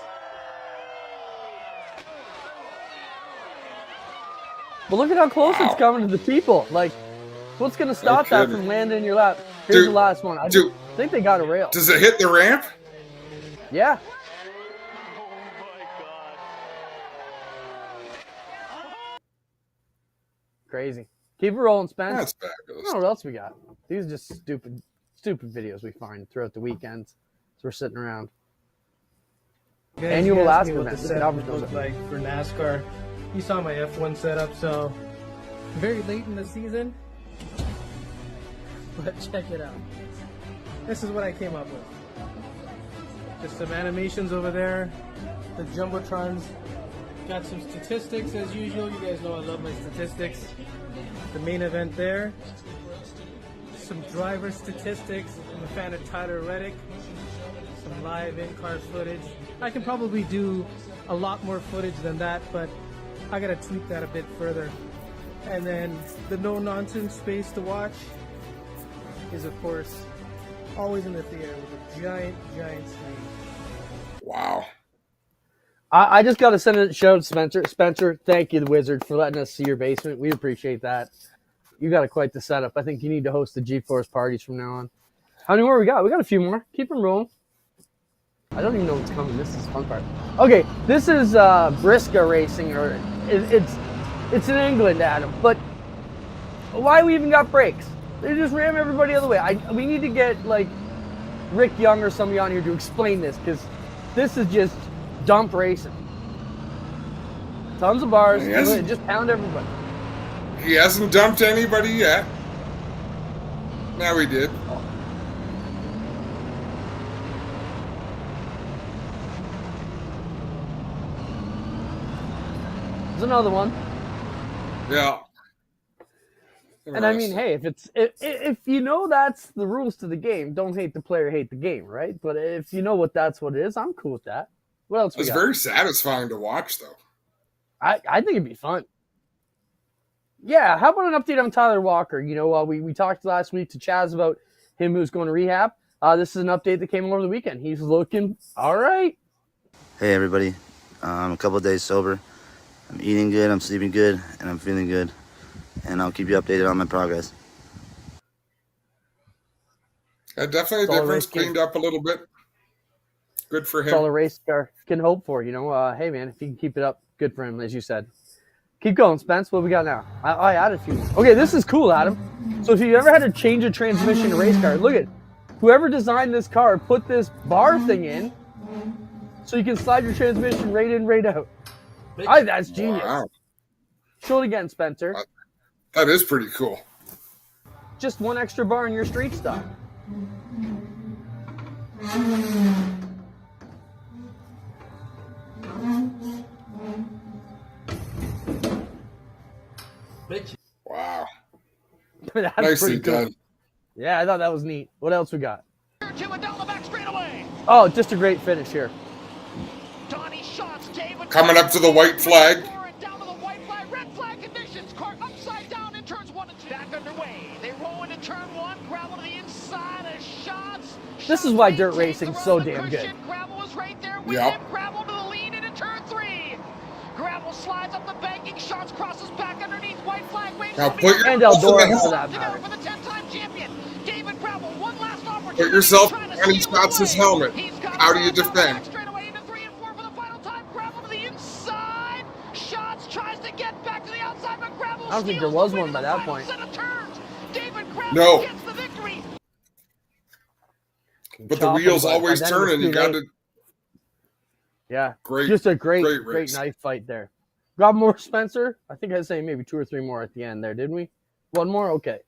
But look at how close it's coming to the people. Like, what's going to stop that from landing in your lap? Here's the last one. I think they got a rail. Does it hit the ramp? Yeah. Crazy. Keep it rolling, Spence. That's fabulous. What else we got? These are just stupid videos we find throughout the weekends. So we're sitting around. Annual Alaska event. What the setup looks like for NASCAR. You saw my F1 setup, so very late in the season. But check it out. This is what I came up with. Just some animations over there. The Jumbotrons. Got some statistics as usual. You guys know I love my statistics. The main event there. Some driver statistics. I'm a fan of Tyler Reddick. Some live in-car footage. I can probably do a lot more footage than that, but I gotta tweak that a bit further. And then the no-nonsense space to watch is, of course, always in the theater with a giant screen. Wow. I just got to send a shout out to Spencer, thank you, the Wizard, for letting us see your basement. We appreciate that. You got quite the setup. I think you need to host the G-Force parties from now on. How many more we got? We got a few more. Keep them rolling. I don't even know what's coming. This is the fun part. Okay, this is Brisca Racing, or it's in England, Adam. But why we even got brakes? They just ram everybody out of the way. We need to get like Rick Young or somebody on here to explain this, because this is just dump racing. Tons of bars. Just pound everybody. He hasn't dumped anybody yet. Now he did. There's another one. Yeah. And I mean, hey, if you know that's the rules to the game, don't hate the player, hate the game, right? But if you know that's what it is, I'm cool with that. What else we got? It's very satisfying to watch, though. I think it'd be fun. Yeah, how about an update on Tyler Walker? You know, we talked last week to Chaz about him who's going to rehab. This is an update that came over the weekend. He's looking all right. Hey, everybody. I'm a couple of days sober. I'm eating good, I'm sleeping good, and I'm feeling good. And I'll keep you updated on my progress. Definitely the difference, cleaned up a little bit. Good for him. That's all a race car can hope for, you know. Hey, man, if he can keep it up, good for him, as you said. Keep going, Spence. What we got now? I added a few. Okay, this is cool, Adam. So if you ever had to change a transmission in a race car, look at whoever designed this car put this bar thing in so you can slide your transmission right in, right out. That's genius. Wow. Show it again, Spencer. That is pretty cool. Just one extra bar in your street stock. Wow. That's Nicely pretty cool. done. Yeah, I thought that was neat. What else we got? Oh, just a great finish here. Coming up to the white flag. Down to the white flag, red flag conditions. Car upside down in turns 1 and 2. Back underway. They roll into turn 1. Gravel to the inside of Shots. This is why dirt racing's so damn good. Gravel is right there with Yep. him. Gravel to the lead into turn 3. Gravel slides up the banking. Shots crosses back underneath. White flag waves. Now put And yourself Eldora in the for helmet. that matter. For the 10-time champion. David Gravel, one last opportunity. Put yourself in each Scott's helmet. How do you defend? Straight away into 3 and 4 for the final time. Gravel to the inside. Shots tries to get back to the outside, but Gravel I don't think there was one by that point. David Gravel No. gets the victory. But the wheels always turning. You got to. Yeah, Great. just a great race. knife fight there. Got more, Spencer? I think I'd say maybe 2 or 3 more at the end there, didn't we? One more? Okay.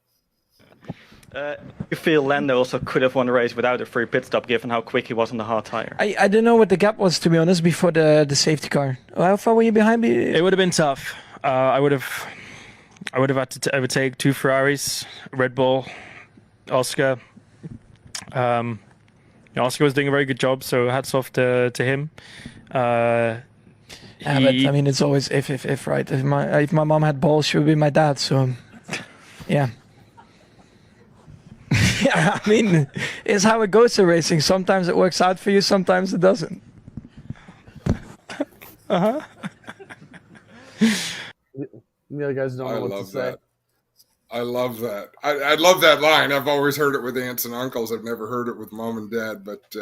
You feel Lando also could have won the race without a free pit stop, given how quick he was on the hard tire. I don't know what the gap was, to be honest, before the safety car. How far were you behind me? It would have been tough. I would have had to overtake 2 Ferraris, Red Bull, Oscar. Oscar was doing a very good job, so hats off to him. Yeah, but I mean, it's always if right. If my mom had balls, she would be my dad. So, yeah. Yeah, I mean, it's how it goes in racing. Sometimes it works out for you, sometimes it doesn't. The other guys don't know what to love say. that. I love that. I love that line. I've always heard it with aunts and uncles. I've never heard it with mom and dad, but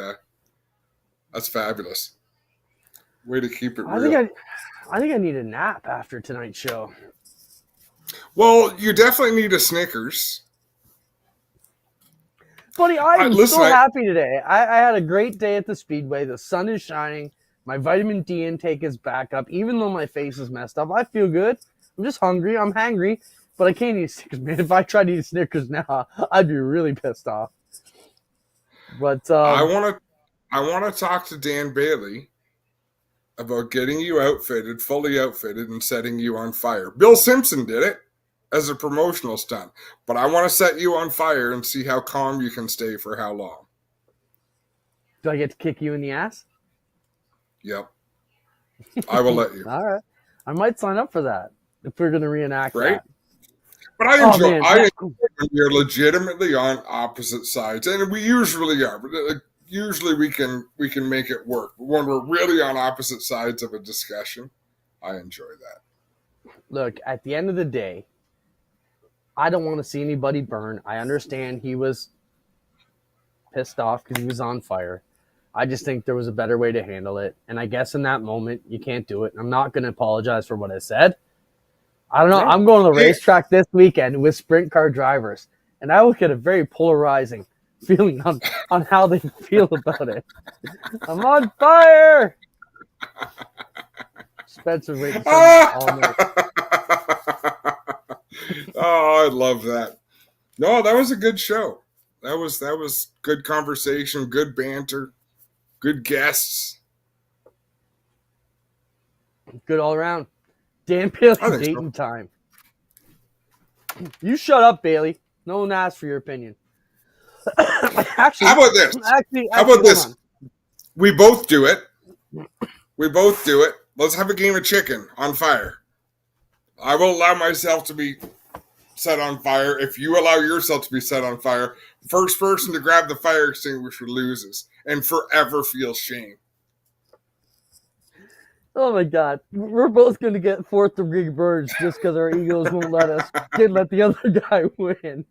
that's fabulous. Way to keep it real. I think I need a nap after tonight's show. Well, you definitely need a Snickers. Buddy, I'm so happy today. I had a great day at the Speedway. The sun is shining. My vitamin D intake is back up. Even though my face is messed up, I feel good. I'm just hungry. I'm hangry. But I can't eat Snickers, man. If I tried to eat Snickers now, I'd be really pissed off. But I want to talk to Dan Bailey about getting you outfitted, fully outfitted, and setting you on fire. Bill Simpson did it as a promotional stunt, but I want to set you on fire and see how calm you can stay for how long. Do I get to kick you in the ass? Yep. I will let you. All right. I might sign up for that if we're going to reenact Right? that. But I enjoy when you're legitimately on opposite sides, and we usually are. But usually we can make it work. But when we're really on opposite sides of a discussion, I enjoy that. Look, at the end of the day, I don't want to see anybody burn. I understand he was pissed off because he was on fire. I just think there was a better way to handle it. And I guess in that moment, you can't do it. I'm not going to apologize for what I said. I don't know. I'm going to the racetrack this weekend with sprint car drivers, and I will get a very polarizing feeling on how they feel about it. I'm on fire! Spencer waiting for me all night. Oh, I love that. No, that was a good show. That was good conversation, good banter, good guests. Good all around. Dan Bailey dating time. You shut up, Bailey. No one asked for your opinion. Actually, how about this? Actually, how about this? We both do it. We both do it. Let's have a game of chicken on fire. I will allow myself to be set on fire. If you allow yourself to be set on fire, first person to grab the fire extinguisher loses and forever feels shame. Oh my God, we're both going to get 4th-degree burns just because our egos won't let us let the other guy win.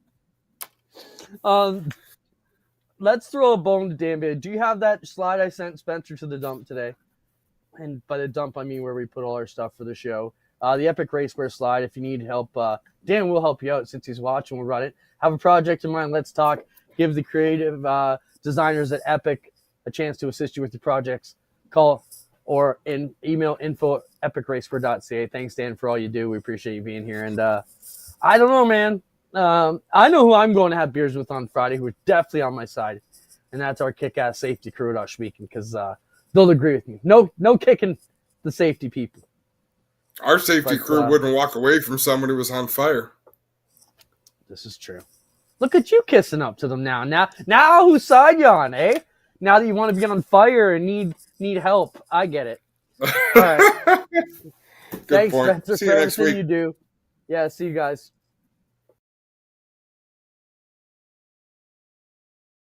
Let's throw a bone to Dan Bid. Do you have that slide I sent Spencer to the dump today? And by the dump, I mean where we put all our stuff for the show. The Epic Racewear slide. If you need help, Dan will help you out since he's watching. We'll run it. Have a project in mind. Let's talk. Give the creative designers at Epic a chance to assist you with your projects. Call or email info@epicracewear.ca. Thanks, Dan, for all you do. We appreciate you being here. And I don't know, man. I know who I'm going to have beers with on Friday, who are definitely on my side, and that's our kick-ass safety crew at Oshweekend, because they'll agree with me. No kicking the safety people. Our safety crew wouldn't walk away from someone who was on fire. This is true. Look at you kissing up to them now. Now whose side you on, eh? Now that you want to be on fire and need help. I get it. All right. Good Thanks, point. Spencer, See for you next everything week. you do. Yeah, see you guys.